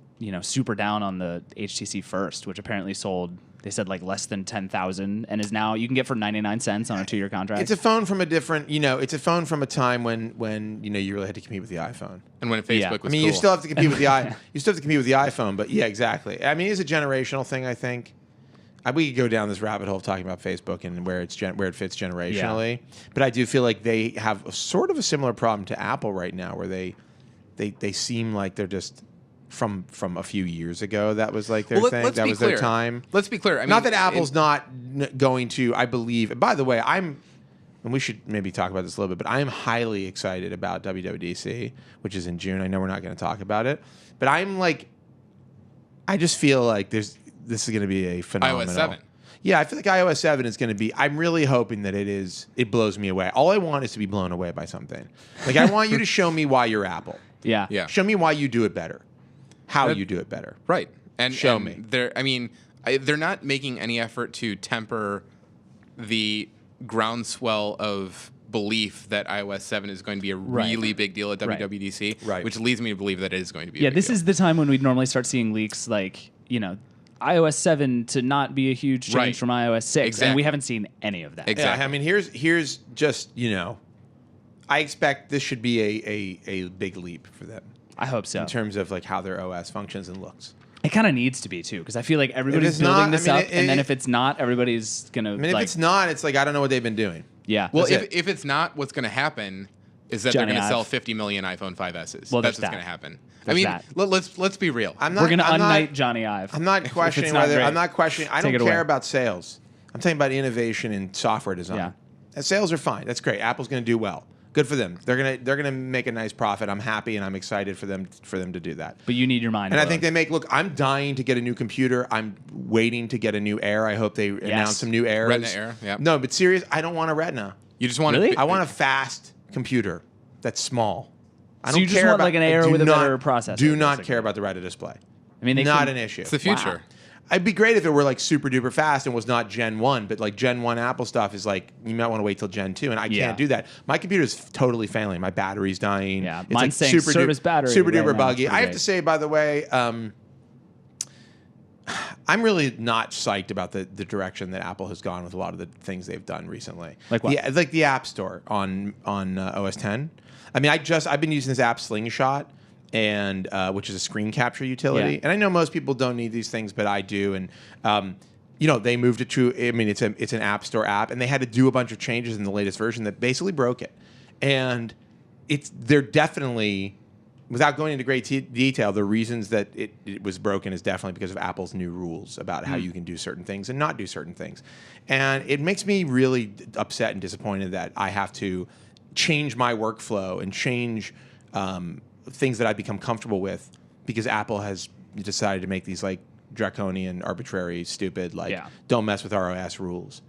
S2: super down on the HTC First, which apparently sold. They said like less than 10,000, and is now you can get for 99 cents on a 2-year contract.
S1: It's a phone from a different, it's a phone from a time when you really had to compete with the iPhone.
S3: And when Facebook was
S1: I mean,
S3: cool.
S1: you still have to compete with the iPhone, but yeah, exactly. I mean, it's a generational thing, I think. we could go down this rabbit hole of talking about Facebook and where it fits generationally. But I do feel like they have sort of a similar problem to Apple right now, where they seem like they're just from a few years ago. That was like their thing. That was their time.
S3: Let's be clear. I mean,
S1: not that Apple's not going to. I believe. And by the way, and we should maybe talk about this a little bit, but I am highly excited about WWDC, which is in June. I know we're not going to talk about it, but I just feel like this is going to be a phenomenal.
S3: iOS 7.
S1: Yeah, I feel like iOS 7 is going to be. I'm really hoping that it blows me away. All I want is to be blown away by something. Like, I want you to show me why you're Apple.
S2: Yeah.
S3: Yeah.
S1: Show me why you do it better. How you do it better.
S3: Right. And
S1: show me.
S3: They're not making any effort to temper the groundswell of belief that iOS 7 is going to be a really big deal at WWDC,
S1: Right.
S3: which leads me to believe that it is going to be.
S2: Yeah,
S3: a big
S2: this
S3: deal.
S2: is the time when we'd normally start seeing leaks like, iOS 7 to not be a huge change
S3: Right.
S2: from iOS 6.
S3: Exactly.
S2: And we haven't seen any of that.
S3: Exactly.
S1: Yeah, I mean, here's just, I expect this should be a big leap for them
S2: I hope so.
S1: in terms of like how their OS functions and looks.
S2: It kind of needs to be too, because I feel like everybody's
S1: it's
S2: building
S1: not,
S2: this
S1: I mean,
S2: up, and then if it's not, everybody's gonna.
S1: I mean, if it's not, it's like I don't know what they've been doing.
S2: yeah.
S3: Well,
S1: That's
S3: if it's not, what's going to happen is that
S2: Johnny
S3: they're going to
S2: Ive.
S3: sell 50 million iPhone 5Ss.
S2: Well,
S3: that's
S2: there's
S3: what's
S2: that.
S3: going to happen.
S2: There's
S3: I mean,
S2: that.
S3: let's be real.
S2: we're gonna unnight Johnny Ive.
S1: I'm not questioning
S2: not
S1: whether.
S2: great.
S1: I'm not questioning. I
S2: Take
S1: don't
S2: it
S1: care
S2: away.
S1: about sales. I'm talking about innovation in software design.
S2: Yeah.
S1: And sales are fine. That's great. Apple's going to do well. Good for them. They're gonna make a nice profit. I'm happy and I'm excited for them to do that.
S2: But you need your mind.
S1: And I
S2: blown.
S1: think they make. Look, I'm dying to get a new computer. I'm waiting to get a new Air. I hope they announce some new Airs.
S3: Retina Air, yeah.
S1: No, but serious. I don't want a Retina.
S3: You just want
S2: Really?
S3: to.
S1: I want a fast computer that's small. I
S2: So
S1: don't
S2: you just
S1: care
S2: want
S1: about,
S2: like an
S1: I
S2: Air
S1: do
S2: with a
S1: not-
S2: better processor,
S1: Do not
S2: basically.
S1: care about the Retina display.
S2: I mean, they
S1: Not
S2: can-
S1: an issue.
S3: It's the future.
S1: It'd be great if it were like super duper fast and was not Gen 1, but like Gen 1 Apple stuff is like, you might want to wait till Gen 2, and I
S2: Yeah.
S1: can't do that. My computer's totally failing. My battery's dying.
S2: Yeah,
S1: It's
S2: mine's saying service battery
S1: super
S2: right
S1: duper
S2: now.
S1: buggy.
S2: It's
S1: I have
S2: pretty
S1: to say, by the way, I'm really not psyched about the direction that Apple has gone with a lot of the things they've done recently.
S2: Like what?
S1: Yeah, like the App Store on OS 10. I mean, I've been using this app Slingshot, and which is a screen capture utility.
S2: Yeah.
S1: And I know most people don't need these things, but I do. And they moved it to. I mean, it's an App Store app, and they had to do a bunch of changes in the latest version that basically broke it. And they're definitely, without going into great detail, the reasons that it was broken is definitely because of Apple's new rules about how you can do certain things and not do certain things. And it makes me really upset and disappointed that I have to change my workflow and change things that I've become comfortable with because Apple has decided to make these like draconian, arbitrary, stupid, don't mess with our OS rules,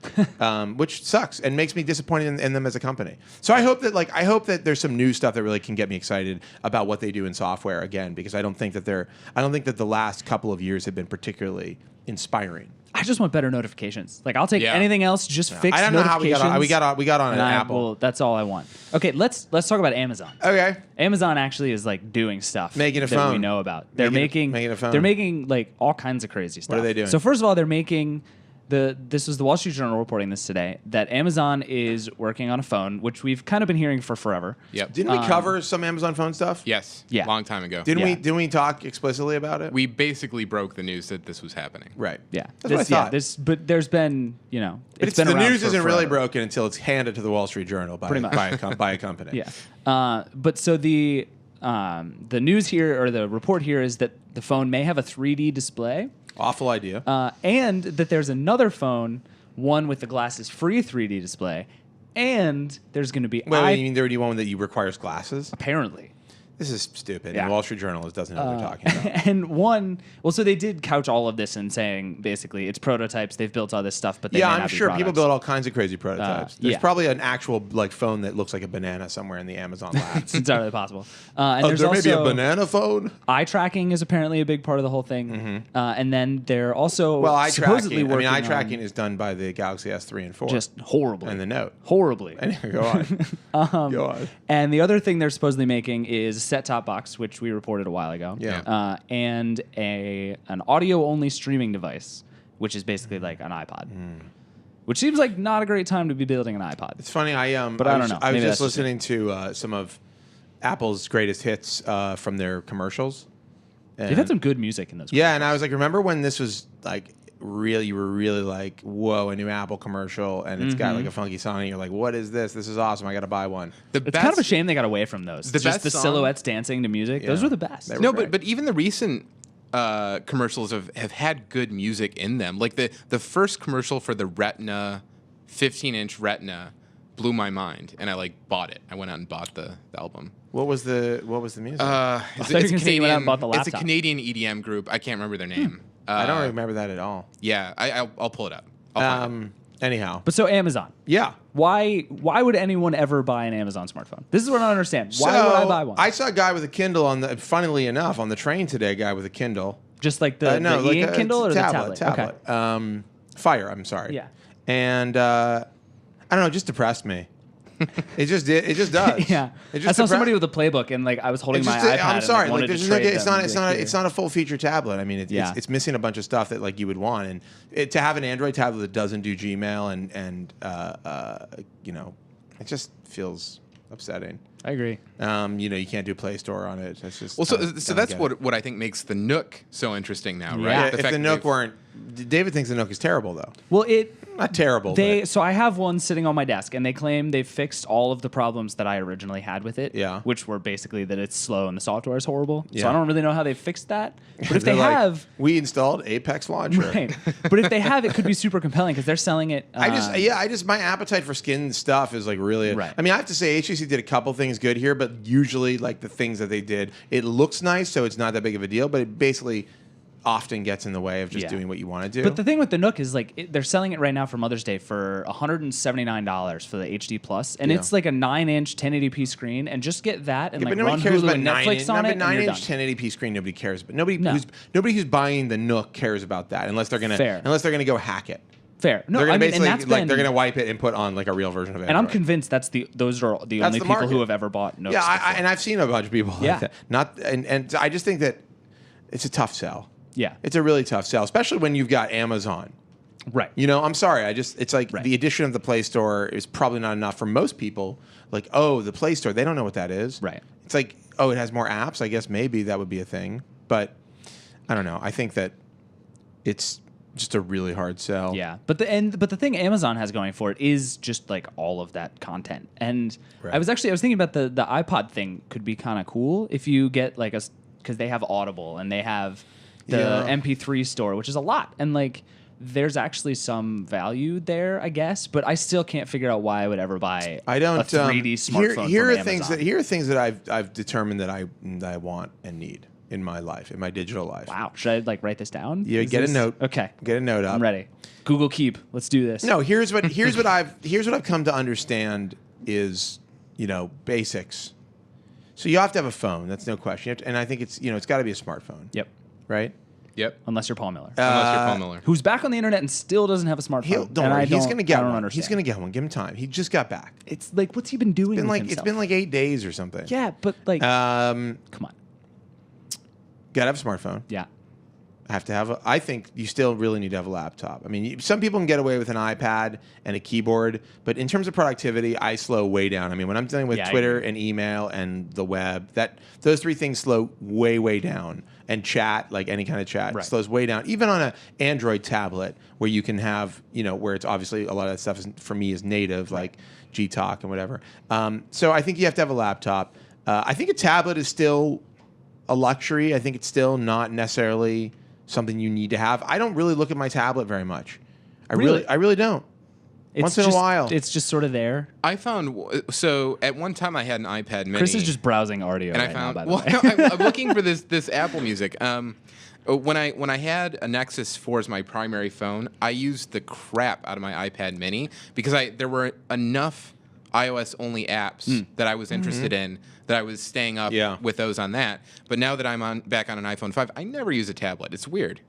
S1: which sucks and makes me disappointed in them as a company. So I hope that there's some new stuff that really can get me excited about what they do in software again, because I don't think that the last couple of years have been particularly inspiring.
S2: I just want better notifications. Like I'll take
S3: Yeah.
S2: anything else. Just fix
S1: I don't know how
S2: notifications.
S1: we got on an Apple.
S2: That's all I want. Okay, let's talk about Amazon.
S1: Okay.
S2: Amazon actually is like doing stuff
S1: Making a
S2: that we
S1: phone.
S2: know about. They're
S1: Making
S2: making
S1: a phone.
S2: They're making like all kinds of crazy stuff.
S1: are they doing?
S2: So first of all, they're making this was the Wall Street Journal reporting this today that Amazon is working on a phone, which we've kind of been hearing for forever.
S3: Yep.
S1: Didn't we cover some Amazon phone stuff?
S3: Yes.
S2: Yeah.
S3: Long time ago.
S1: Didn't we talk explicitly about it?
S3: We basically broke the news that this was happening.
S1: Right.
S2: Yeah,
S1: That's what I thought.
S2: but there's been
S1: But
S2: it's been
S1: the
S2: around
S1: news
S2: for
S1: isn't really
S2: forever.
S1: broken until it's handed to the Wall Street Journal by,
S2: Pretty much.
S1: by a company.
S2: Yeah. But so the news here or the report here is that the phone may have a 3D display,
S1: Awful idea.
S2: and that there's another phone, one with the glasses-free 3D display, and there's going to be
S1: Wait, you mean there already one that requires glasses?
S2: apparently.
S1: This is stupid.
S2: Yeah.
S1: The Wall Street Journal doesn't know what they're talking about.
S2: And so they did couch all of this in saying basically it's prototypes. They've built all this stuff, but they
S1: Yeah,
S2: may
S1: I'm
S2: not be
S1: sure people
S2: products.
S1: build all kinds of crazy prototypes. There's
S2: yeah.
S1: probably an actual phone that looks like a banana somewhere in the Amazon lab.
S2: It's entirely possible. And
S1: Oh,
S2: there's
S1: there may be a
S2: also
S1: banana phone?
S2: eye tracking is apparently a big part of the whole thing. And then they're also
S1: Well, eye
S2: supposedly
S1: tracking. I mean,
S2: working
S1: eye
S2: on
S1: tracking is done by the Galaxy S3 and 4.
S2: just horribly.
S1: and the Note.
S2: Horribly.
S1: Anyway, go on. Go on.
S2: And the other thing they're supposedly making is a set-top box, which we reported a while ago.
S1: Yeah.
S2: And an audio-only streaming device, which is basically like an iPod. Which seems like not a great time to be building an iPod.
S1: It's funny.
S2: But I don't know.
S1: I was
S2: Maybe
S1: just
S2: that's just me.
S1: listening to some of Apple's greatest hits from their commercials.
S2: They've had some good music in those.
S1: Yeah, and I was like, remember when this was like you were really like, whoa, a new Apple commercial, and it's got like a funky song, and you're like, what is this? This is awesome. I got to buy one.
S2: It's kind of a shame they got away from those. Just the silhouettes dancing to music. Those were the best.
S3: No, but even the recent commercials have had good music in them. Like the first commercial for the Retina, 15-inch Retina, blew my mind, and I like bought it. I went out and bought the album.
S1: What was the music?
S3: It's a Canadian EDM group. I can't remember their name.
S1: I don't remember that at all.
S3: Yeah, I'll pull it up. I'll find it.
S1: Anyhow.
S2: But so Amazon.
S1: Yeah.
S2: Why would anyone ever buy an Amazon smartphone? This is what I don't understand. Why would I buy one?
S1: I saw a guy with a Kindle funnily enough, on the train today, a guy with a Kindle.
S2: Just like the e-ink Kindle or the tablet?
S1: Tablet.
S2: Okay.
S1: Fire, I'm sorry.
S2: Yeah.
S1: And I don't know, it just depressed me. It just does.
S2: Yeah. I saw somebody with a playbook, and like I was holding my iPad.
S1: I'm sorry.
S2: And, like,
S1: it's not a full feature tablet. I mean, it's missing a bunch of stuff that like you would want, and to have an Android tablet that doesn't do Gmail and it just feels upsetting.
S2: I agree.
S1: You can't do Play Store on it. That's just
S3: so that's what I think makes the Nook so interesting now, right?
S2: Yeah.
S1: If the Nook weren't, David thinks the Nook is terrible though.
S2: Well,
S1: not terrible.
S2: So I have one sitting on my desk, and they claim they've fixed all of the problems that I originally had with it.
S1: Yeah.
S2: Which were basically that it's slow and the software is horrible.
S1: Yeah.
S2: So I don't really know how they fixed that. But if they have,
S1: we installed Apex Launcher.
S2: Right. But if they have, it could be super compelling because they're selling it.
S1: My appetite for skin stuff is like really.
S2: Right.
S1: I mean, I have to say HTC did a couple things good here, but usually like the things that they did, it looks nice, so it's not that big of a deal, but it basically often gets in the way of just doing what you want to do.
S2: But the thing with the Nook is like they're selling it right now for Mother's Day for $179 for the HD Plus, and it's like a 9-inch 1080p screen, and just get that and like run Hulu and Netflix on it.
S1: 9-inch 1080p screen, nobody cares. But nobody who's buying the Nook cares about that unless they're gonna go hack it.
S2: Fair. No,
S1: they're gonna
S2: they're
S1: gonna wipe it and put on like a real version of it.
S2: And I'm convinced those are the only people who have ever bought Nooks.
S1: Yeah, and I've seen a bunch of people like that. And I just think that it's a tough sell.
S2: Yeah.
S1: It's a really tough sell, especially when you've got Amazon.
S2: Right.
S1: I'm sorry. It's like the addition of the Play Store is probably not enough for most people. Like, oh, the Play Store, they don't know what that is.
S2: Right.
S1: It's like, oh, it has more apps. I guess maybe that would be a thing. But I don't know. I think that it's just a really hard sell.
S2: Yeah. But the thing Amazon has going for it is just like all of that content. And I was thinking about the iPod thing could be kind of cool if you get like because they have Audible and they have the MP3 store, which is a lot. And like there's actually some value there, I guess, but I still can't figure out why I would ever buy a 3D smartphone
S1: here
S2: from
S1: are things
S2: Amazon.
S1: Here are things that I've determined that I want and need in my life, in my digital life.
S2: Wow. Should I like write this down?
S1: Yeah, get a note.
S2: Okay.
S1: Get a note up.
S2: I'm ready. Google Keep. Let's do this.
S1: No, here's what I've come to understand is, basics. So you have to have a phone. That's no question. And I think it's got to be a smartphone.
S2: Yep.
S1: Right?
S3: Yep.
S2: Unless you're Paul Miller.
S3: Unless you're Paul Miller.
S2: Who's back on the internet and still doesn't have a smartphone.
S1: Don't worry. He's going to get one.
S2: Understand.
S1: He's going to get one. Give him time. He just got back.
S2: It's like, what's he been doing
S1: It's been like 8 days or something.
S2: Yeah, but like, come on.
S1: Got to have a smartphone.
S2: Yeah.
S1: I think you still really need to have a laptop. I mean, some people can get away with an iPad and a keyboard, but in terms of productivity, I slow way down. I mean, when I'm dealing with Twitter and email and the web, those three things slow way, way down. And chat, like any kind of chat, slows way down. Even on an Android tablet, where you can have, where it's obviously a lot of that stuff for me is native, like Gtalk and whatever. So I think you have to have a laptop. I think a tablet is still a luxury. I think it's still not necessarily something you need to have. I don't really look at my tablet very much. I really don't. Once in a while.
S2: It's just sort of there.
S3: I found, so at one time I had an iPad mini.
S2: Chris is just browsing audio
S3: and
S2: right
S3: I found,
S2: now, by the way.
S3: I'm looking for this Apple Music. When I had a Nexus 4 as my primary phone, I used the crap out of my iPad mini because there were enough iOS-only apps that I was interested in that I was staying up with those on that. But now that I'm back on an iPhone 5, I never use a tablet. It's weird.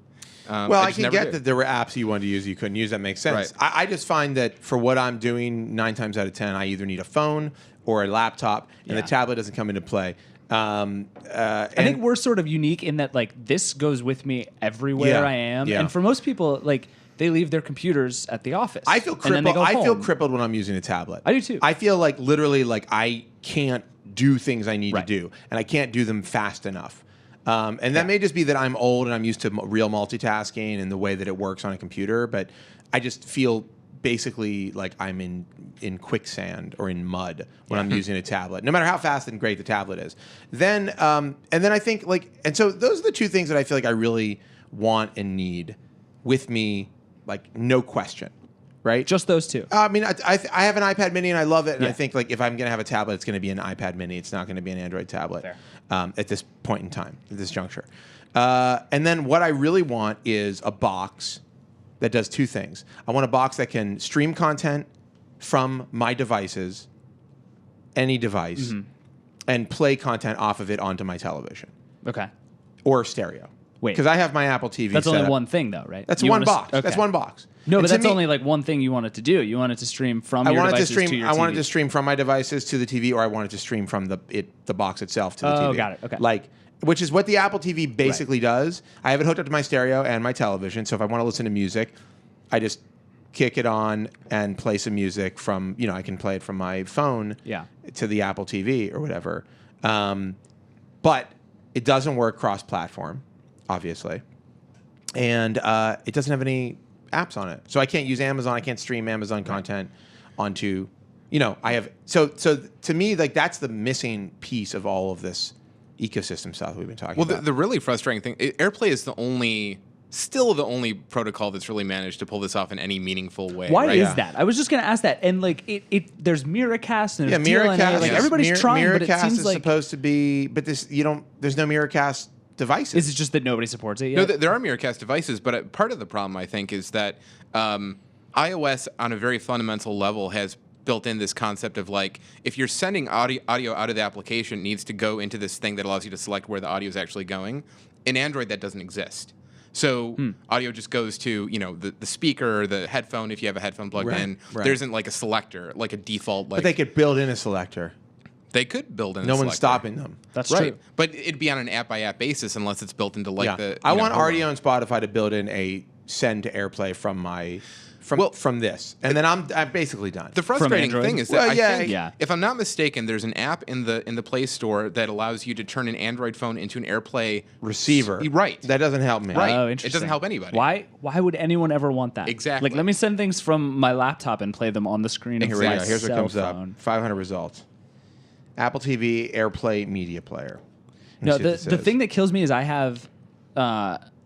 S1: I can get that there were apps you wanted to use you couldn't use. That makes sense.
S3: Right.
S1: I just find that for what I'm doing, 9 times out of 10, I either need a phone or a laptop, and the tablet doesn't come into play.
S2: I think we're sort of unique in that like this goes with me everywhere I am, and for most people, like they leave their computers at the office.
S1: I feel crippled.
S2: And then they go home.
S1: I feel crippled when I'm using a tablet.
S2: I do too.
S1: I feel like literally like I can't do things I need to do, and I can't do them fast enough. And that may just be that I'm old and I'm used to real multitasking and the way that it works on a computer, but I just feel basically like I'm in quicksand or in mud when I'm using a tablet, no matter how fast and great the tablet is. Then and then I think and so those are the two things that I feel like I really want and need with me, like no question. Right?
S2: Just those two.
S1: I mean, I have an iPad Mini and I love it. And I think like if I'm going to have a tablet, it's going to be an iPad Mini. It's not going to be an Android tablet at this point in time, at this juncture. And then what I really want is a box that does two things. I want a box that can stream content from my devices, any device, and play content off of it onto my television.
S2: Okay.
S1: Or stereo.
S2: Wait.
S1: Because I have my Apple TV
S2: That's
S1: set
S2: only
S1: up.
S2: one thing, though, right?
S1: That's
S2: You
S1: one
S2: wanna
S1: box.
S2: okay.
S1: That's one box.
S2: No,
S1: And
S2: but
S1: to
S2: that's
S1: me-
S2: only like one thing you want it to do. You want it to stream from your devices to your TV.
S1: I wanted to stream from my devices to the TV, or I wanted to stream from the box itself to the TV.
S2: Oh, got it. Okay.
S1: Like, which is what the Apple TV basically does. I have it hooked up to my stereo and my television, so if I want to listen to music, I just kick it on and play some music from, I can play it from my phone to the Apple TV or whatever. But it doesn't work cross-platform, obviously. And it doesn't have any apps on it. So I can't use Amazon. I can't stream Amazon content onto, I have. So to me, like that's the missing piece of all of this ecosystem stuff we've been talking about.
S3: Well, the really frustrating thing, AirPlay is still the only protocol that's really managed to pull this off in any meaningful way.
S2: Why
S3: right?
S2: is that? I was just going to ask that. And like there's Miracast and there's
S1: Miracast.
S2: DLNA. Like everybody's trying, but it
S1: Miracast
S2: seems
S1: is
S2: like
S1: supposed to be, but there's no Miracast devices.
S2: is it just that nobody supports it yet?
S3: No, there are Miracast devices, but part of the problem, I think, is that iOS on a very fundamental level has built in this concept of like, if you're sending audio out of the application, it needs to go into this thing that allows you to select where the audio is actually going. In Android, that doesn't exist. So audio just goes to, the speaker, the headphone, if you have a headphone plugged in.
S1: Right.
S3: There isn't like a selector, like a default.
S1: But they could build in a selector.
S3: They could build in
S1: No
S3: a
S1: one's
S3: selector.
S1: stopping them.
S2: That's
S3: Right.
S2: true.
S3: But it'd be on an app-by-app basis unless it's built into like the...
S1: I want
S3: home.
S1: RDO and Spotify to build in a send to AirPlay from my from this, and then I'm basically done.
S3: The frustrating
S2: Android?
S3: thing is that
S1: Well,
S3: I
S1: yeah,
S3: think,
S2: yeah.
S3: if I'm not mistaken, there's an app in the Play Store that allows you to turn an Android phone into an AirPlay
S1: receiver.
S3: Right.
S1: That doesn't help me.
S3: Right.
S2: Oh,
S3: It
S2: interesting.
S3: doesn't help anybody.
S2: Why would anyone ever want that?
S3: Exactly.
S2: Like, let me send things from my laptop and play them on the screen of
S1: Here we
S2: my
S1: go. Here's what
S2: cell
S1: comes
S2: phone.
S1: up. 500 results. Apple TV AirPlay media player. Let me
S2: No,
S1: see what this
S2: the
S1: is.
S2: thing that kills me is I have,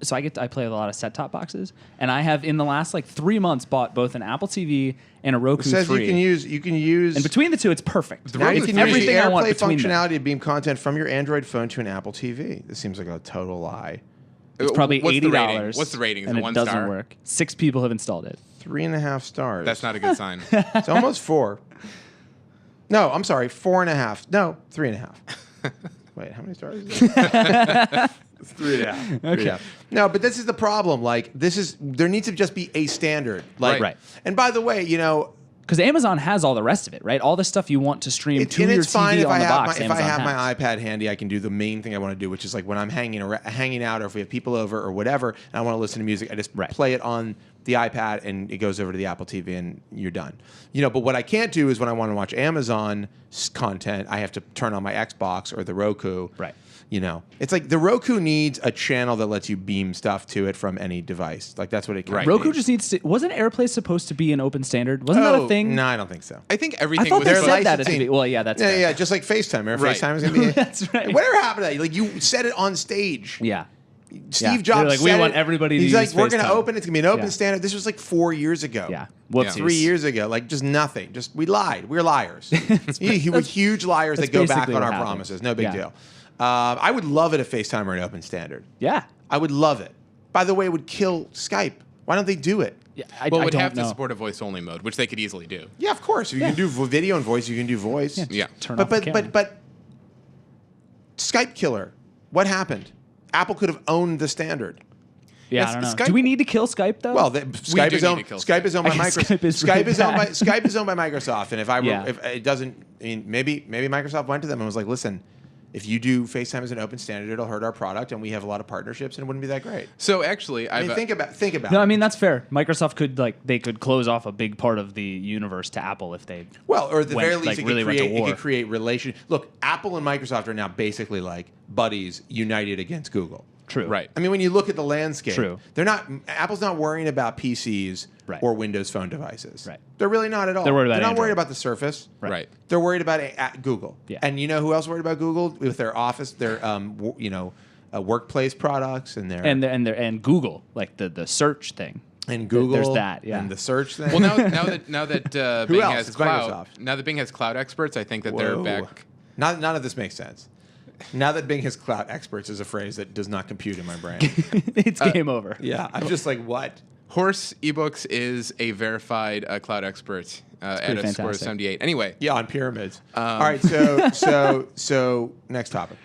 S2: so I play with a lot of set-top boxes, and I have in the last like 3 months bought both an Apple TV and a Roku
S1: It says
S2: free.
S1: you can use
S2: And between the two, it's perfect.
S1: now you
S3: Roku
S1: can
S3: free.
S1: use the
S2: everything I want
S1: AirPlay
S2: between them.
S1: functionality to beam content from your Android phone to an Apple TV. This seems like a total lie.
S2: It's probably
S3: What's the rating?
S2: $80.
S3: What's the rating? Is
S2: and
S3: it
S2: it
S3: one
S2: doesn't
S3: star?
S2: work. 6 people have installed it.
S1: 3.5 stars.
S3: That's not a good sign.
S1: It's almost 4. No, I'm sorry, 4.5. No, 3.5. Wait, how many stars is that? 3.5. Okay. No, but this is the problem. Like, there needs to just be a standard. Like,
S2: Right.
S1: And by the way,
S2: Because Amazon has all the rest of it, right? All the stuff you want to stream to
S1: and
S2: your
S1: it's fine
S2: TV
S1: if
S2: on
S1: I
S2: the
S1: have
S2: box.
S1: if I
S2: Amazon
S1: have
S2: has.
S1: my iPad handy, I can do the main thing I want to do, which is like when I'm hanging out, or if we have people over or whatever, and I want to listen to music, I just play it on the iPad and it goes over to the Apple TV and you're done. But what I can't do is when I want to watch Amazon content, I have to turn on my Xbox or the Roku.
S2: Right.
S1: It's like the Roku needs a channel that lets you beam stuff to it from any device. Like that's what it
S3: Right.
S2: Roku just needs to. Wasn't AirPlay supposed to be an open standard? Wasn't that a thing?
S1: No, I don't think so.
S3: I think
S2: I
S3: everything
S2: thought
S3: was
S2: they
S3: supposed-
S2: said that at the
S1: licensing.
S2: beginning. Well, yeah, that's fair.
S1: Yeah, just like FaceTime. Remember
S3: Right.
S1: FaceTime is going to be
S2: That's right.
S1: Whatever happened to that? Like you said it on stage.
S2: Yeah.
S1: Steve
S2: Yeah.
S1: Jobs
S2: They're like, we
S1: said
S2: want
S1: it.
S2: everybody to
S1: He's
S2: use
S1: like, we're going to
S2: FaceTime.
S1: open. It's going to be an open
S2: Yeah.
S1: standard. This was like 4 years ago.
S2: Yeah.
S3: Yeah.
S2: Whoopsies.
S1: 3 years ago. Like just nothing. Just we lied. We're liars. We're huge liars that
S2: that's
S1: go back
S2: basically
S1: on
S2: what
S1: our
S2: happened.
S1: promises. No big
S2: Yeah.
S1: deal. I would love it if FaceTime were an open standard.
S2: Yeah.
S1: I would love it. By the way, it would kill Skype. Why don't they do it?
S2: Yeah.
S3: Well,
S2: I
S3: it would
S2: don't
S3: have
S2: know.
S3: to support a voice-only mode, which they could easily do.
S1: Yeah, of course. If you can do video and voice, you can do voice.
S3: Yeah.
S2: Turn
S1: But
S2: off the camera.
S1: but Skype killer. What happened? Apple could have owned the standard.
S2: Yeah,
S3: Yes,
S2: I don't know.
S3: Skype-
S2: Do we need to kill Skype though?
S1: Well, Skype
S3: do
S1: is
S3: need
S1: owned.
S3: to kill
S1: Skype is owned by
S2: I guess
S1: Microsoft.
S2: Skype is really bad.
S1: Skype is owned by Microsoft, and if
S2: Yeah.
S1: if it doesn't, I mean, maybe Microsoft went to them and was like, "Listen, if you do FaceTime as an open standard, it'll hurt our product, and we have a lot of partnerships, and it wouldn't be that great.
S3: So actually,
S1: I mean, think about
S2: No,
S1: it.
S2: I mean that's fair. Microsoft could they could close off a big part of the universe to Apple if they
S1: Well, or at the very least,
S2: like,
S1: it,
S2: really
S1: could
S2: went to
S1: create, it
S2: war.
S1: could create relation. Look, Apple and Microsoft are now basically like buddies united against Google.
S2: True.
S3: right.
S1: I mean, when you look at the landscape,
S2: True.
S1: they're not. Apple's not worrying about PCs
S2: Right.
S1: or Windows Phone devices.
S2: Right.
S1: They're really not at all.
S2: They're worried about
S1: They're not
S2: Android.
S1: worried about the Surface.
S3: Right.
S1: They're worried about Google.
S2: Yeah.
S1: And you know who else worried about Google with their Office, their workplace products, and their
S2: and Google, like the search thing.
S1: and Google.
S2: There's that, yeah.
S1: And the search thing.
S3: Well, now that
S1: Who
S3: Bing
S1: else?
S3: has
S1: It's
S3: cloud,
S1: Microsoft.
S3: now that Bing has cloud experts, I think that they're
S1: Whoa.
S3: back.
S1: None of this makes sense. Now that Bing has cloud experts is a phrase that does not compute in my brain.
S2: It's game over.
S1: Yeah, I'm just like, what?
S3: Horse eBooks is a verified cloud expert at a
S2: pretty
S3: score of
S2: fantastic.
S3: 78. Anyway,
S1: Yeah, on pyramids. All right, so next topic.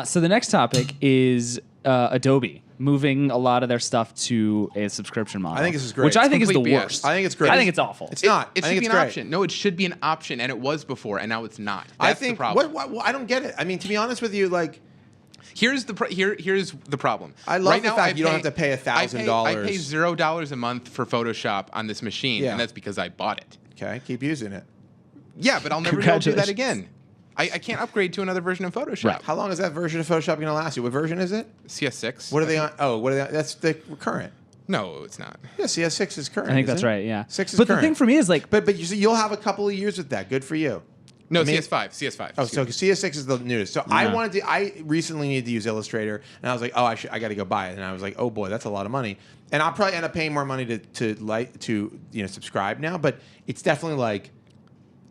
S2: So the next topic is Adobe moving a lot of their stuff to a subscription model.
S1: I think this is great.
S2: Which I
S1: It's
S2: think is the
S3: complete BS.
S2: worst.
S1: I think it's great.
S2: I think it's awful.
S1: It's not.
S3: it
S1: I
S3: should
S1: think
S3: be
S1: it's
S3: an
S1: great.
S3: option. No, it should be an option, and it was before, and now it's not. That's
S1: I think
S3: the problem.
S1: What, I don't get it. I mean, to be honest with you, like,
S3: Here's the here's the problem.
S1: I love
S3: right
S1: the
S3: now,
S1: fact you don't have to pay $1,000.
S3: I pay $0 a month for Photoshop on this machine,
S1: Yeah.
S3: and that's because I bought it.
S1: okay, keep using it.
S3: Yeah, but I'll never be able to do that
S2: Congratulations.
S3: again. I can't upgrade to another version of Photoshop.
S2: Right.
S1: How long is that version of Photoshop going to last you? What version is it?
S3: CS6.
S1: What are they on? Oh, what are they on? That's the current.
S3: No, it's not.
S1: Yeah, CS6 is current.
S2: I think
S1: isn't
S2: that's
S1: it?
S2: right. Yeah.
S1: 6 is
S2: but
S1: current.
S2: the thing for me is like,
S1: But you see, you'll have a couple of years with that. Good for you.
S3: No,
S1: I mean-
S3: CS5. CS5.
S1: Oh, so CS6 is the newest. So I
S2: Yeah.
S1: wanted to. I recently needed to use Illustrator, and I was like, oh, I got to go buy it. And I was like, oh boy, that's a lot of money. And I'll probably end up paying more money to subscribe now. But it's definitely like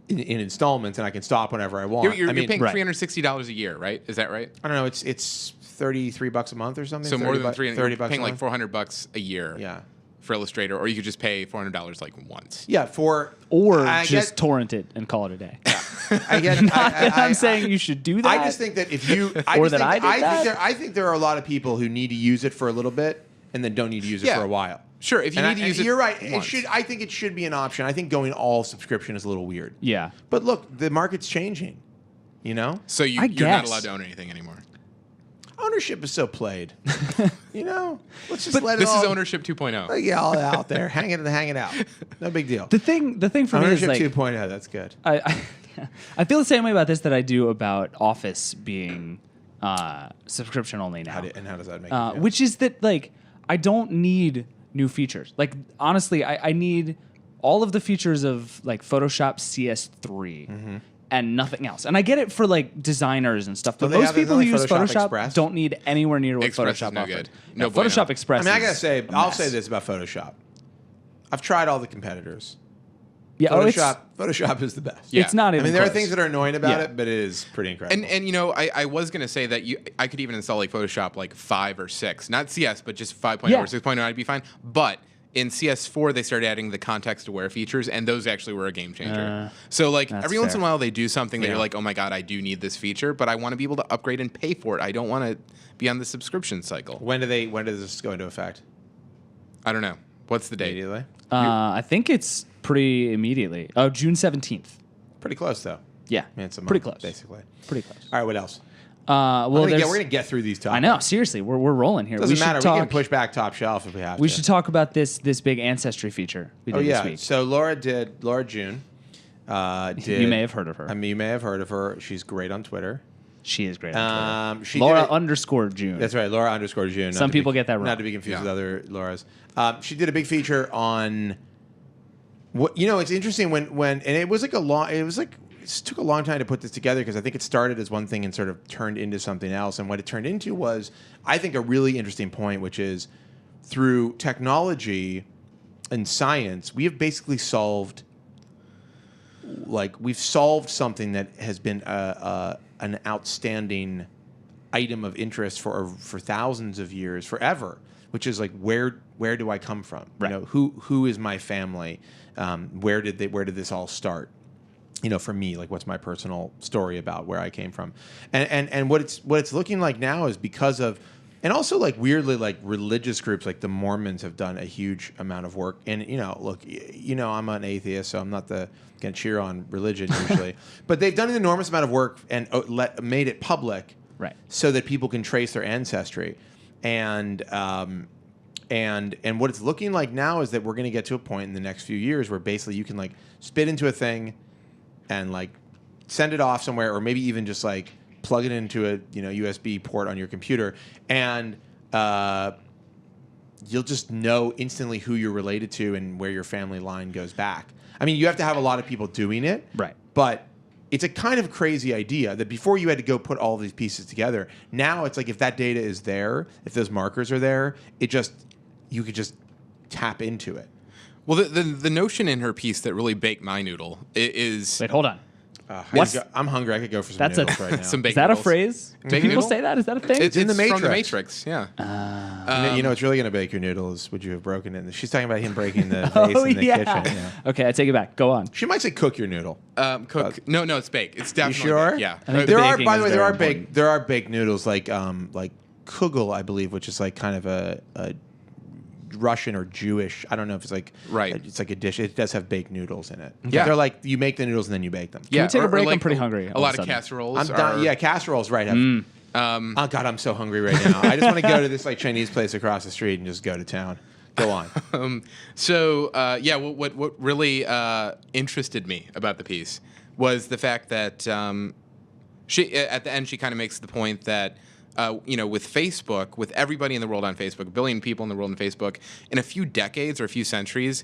S1: in installments, and I can stop whenever I want.
S3: You're
S1: I mean,
S3: paying
S2: Right.
S3: $360 a year, right? Is that right?
S1: I don't know. It's $33 a month or something.
S3: So more than
S1: 30
S3: $30
S1: bucks
S3: paying
S1: a
S3: like
S1: month.
S3: $400 a year.
S1: Yeah.
S3: For Illustrator, or you could just pay $400 like once.
S1: Yeah,
S2: or
S1: I
S2: just
S1: get-
S2: torrent it and call it a day.
S1: I get.
S2: Not that I'm saying you should do that.
S1: I just think that if you,
S2: Or that I did that?
S1: I think there are a lot of people who need to use it for a little bit and then don't need to use it
S3: Yeah.
S1: for a while.
S3: Sure, if you
S1: And
S3: need to use it.
S1: you're right. It
S3: once.
S1: should. I think it should be an option. I think going all subscription is a little weird.
S2: Yeah.
S1: But look, the market's changing. You know,
S3: So
S2: I
S3: you're not
S2: guess.
S3: allowed to own anything anymore.
S1: ownership is so played. You know, let's just let it
S3: This
S1: all.
S3: is ownership 2.0.
S1: Like, yeah, all out there, hang it out. No big deal.
S2: The thing for me is
S1: Ownership
S2: like
S1: 2.0. That's good.
S2: I feel the same way about this that I do about Office being subscription only now.
S1: And how does that make you feel?
S2: Which is that like I don't need new features. Like honestly, I need all of the features of like Photoshop CS3
S1: Mm-hmm.
S2: and nothing else. And I get it for like designers and stuff, but
S1: they
S2: most
S1: have
S2: people who
S1: anything
S2: use
S1: like Photoshop
S2: Photoshop
S1: Express?
S2: don't need anywhere near what
S3: Express is
S2: Photoshop
S3: no
S2: offered.
S3: good.
S2: No,
S3: No bueno.
S2: Photoshop Express.
S1: I mean, I gotta
S2: is
S1: say,
S2: a
S1: I'll
S2: mess.
S1: say this about Photoshop. I've tried all the competitors.
S2: Yeah,
S1: Photoshop is the best.
S3: Yeah.
S2: it's not
S1: I
S2: even.
S1: mean, there are
S2: close.
S1: things that are annoying about
S2: Yeah.
S1: it, but it is pretty incredible.
S3: And you know, I was gonna say that I could even install like Photoshop like 5 or 6, not CS, but just 5.0
S2: Yeah.
S3: or 6.0, I'd be fine. But in CS4, they started adding the context-aware features, and those actually were a game changer. So like
S2: that's
S3: every once in a
S2: fair.
S3: while, they do something that
S1: Yeah.
S3: you're like, oh my god, I do need this feature, but I want to be able to upgrade and pay for it. I don't want to be on the subscription cycle.
S1: when does this go into effect?
S3: I don't know. What's the date?
S1: Immediately.
S2: I think it's pretty immediately. Oh, June 17th.
S1: Pretty close though.
S2: Yeah,
S1: I mean, it's a month,
S2: pretty close.
S1: basically.
S2: Pretty close.
S1: All right, what else?
S2: Well,
S1: we're
S2: there's.
S1: gonna get through these topics.
S2: I know. Seriously, we're rolling here.
S1: Doesn't
S2: we should
S1: matter.
S2: Talk,
S1: We can push back top shelf if we have
S2: We
S1: to.
S2: should talk about this big ancestry feature we did
S1: Oh
S2: this
S1: yeah.
S2: week.
S1: So Laura June. Did,
S2: You may have heard of her.
S1: I mean, you may have heard of her. She's great on Twitter.
S2: She is great. On Twitter.
S1: She
S2: Laura
S1: did a-
S2: underscore June.
S1: That's right, Laura underscore June.
S2: Some people get that wrong.
S1: Not to be confused
S3: Yeah.
S1: with other Lauras. She did a big feature on what it's interesting when and it was like it took a long time to put this together because I think it started as one thing and sort of turned into something else. And what it turned into was, I think, a really interesting point, which is through technology and science, we have basically solved something that has been an outstanding item of interest for thousands of years, forever, which is like where do I come from?
S2: Right.
S1: You know, who is my family? Where did this all start? You know, for me, like what's my personal story about where I came from? And what it's looking like now is because of And also, like, weirdly, like, religious groups like the Mormons have done a huge amount of work. And, look, I'm an atheist, so I'm not going to cheer on religion usually. But they've done an enormous amount of work and made it public,
S2: Right.
S1: so that people can trace their ancestry. And what it's looking like now is that we're going to get to a point in the next few years where basically you can, like, spit into a thing and, like, send it off somewhere, or maybe even just, like, plug it into a USB port on your computer, and you'll just know instantly who you're related to and where your family line goes back. I mean, you have to have a lot of people doing it,
S2: Right?
S1: But it's a kind of crazy idea that before you had to go put all these pieces together. Now it's like if that data is there, if those markers are there, you could just tap into it.
S3: Well, the notion in her piece that really baked my noodle is
S2: Wait, hold on.
S1: I'm hungry. I could go for some noodles right now.
S3: some baked
S2: Is that
S3: noodles.
S2: a phrase? Do
S3: Baked
S2: people
S3: noodle?
S2: say that? Is that a thing?
S3: It's
S1: in the
S3: from the
S1: Matrix.
S3: Matrix. Yeah.
S1: It's really going to bake your noodles. Would you have broken it? She's talking about him breaking the vase in the kitchen. Yeah.
S2: Okay, I take it back. Go on.
S1: She might say cook your noodle.
S3: Cook. No, it's baked. It's definitely
S1: sure?
S3: baked. Yeah.
S2: I think
S1: There
S2: the
S1: are,
S2: baking
S1: by the
S2: is
S1: way,
S2: very important.
S1: there are baked noodles like kugel, I believe, which is like kind of a Russian or Jewish. I don't know if it's like
S3: Right.
S1: It's like a dish. It does have baked noodles in it.
S3: Yeah.
S1: They're like you make the noodles and then you bake them.
S3: Yeah,
S2: we take a
S3: or
S2: break? I'm
S3: like
S2: pretty hungry all
S3: A
S2: of a
S3: lot of
S2: sudden.
S3: casseroles.
S1: I'm done. Yeah, casseroles, right? Oh God, I'm so hungry right now. I just want to go to this like Chinese place across the street and just go to town. Go on.
S3: What really interested me about the piece was the fact that she at the end she kind of makes the point that with Facebook, with everybody in the world on Facebook, 1 billion people in the world on Facebook, in a few decades or a few centuries,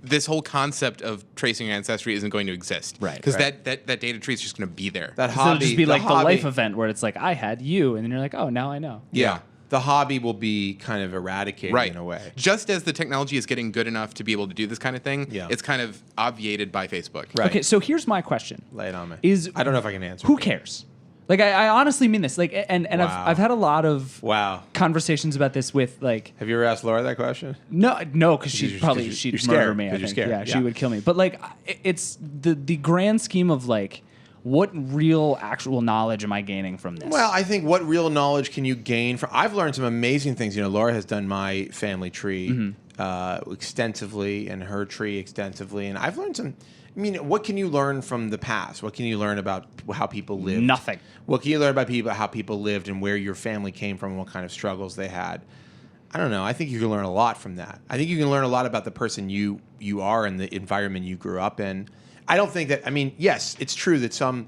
S3: this whole concept of tracing your ancestry isn't going to exist.
S2: Right.
S3: Because
S1: Right.
S3: that data tree is just going to be there.
S1: That
S2: So it'll
S1: hobby,
S2: just be like the
S1: hobby-
S2: life event where it's like I had you, and then you're like, oh, now I know.
S1: Yeah, the hobby will be kind of eradicated
S3: Right.
S1: in a way.
S3: Just as the technology is getting good enough to be able to do this kind of thing,
S1: Yeah.
S3: it's kind of obviated by Facebook.
S1: Right.
S2: Okay, so here's my question:
S1: Lay it on me.
S2: I
S1: don't know if I can answer.
S2: Who cares? Like, I honestly mean this. Like, and
S1: Wow.
S2: I've had a lot of
S1: Wow.
S2: conversations about this with like
S1: Have you ever asked Laura that question?
S2: no, because she'd
S1: You're
S2: probably
S1: you're
S2: she'd
S1: scared,
S2: murder me. I
S1: 'cause you're
S2: think.
S1: scared,
S2: Yeah, she
S1: yeah.
S2: would kill me. But like, it's the grand scheme of like, what real actual knowledge am I gaining from this?
S1: Well, I think what real knowledge can you gain from? I've learned some amazing things. Laura has done my family tree extensively and her tree extensively, and I've learned some. I mean, what can you learn from the past? What can you learn about how people lived?
S2: Nothing.
S1: What can you learn about how people lived and where your family came from and what kind of struggles they had? I don't know. I think you can learn a lot from that. I think you can learn a lot about the person you are and the environment you grew up in. I don't think that. I mean, yes, it's true that some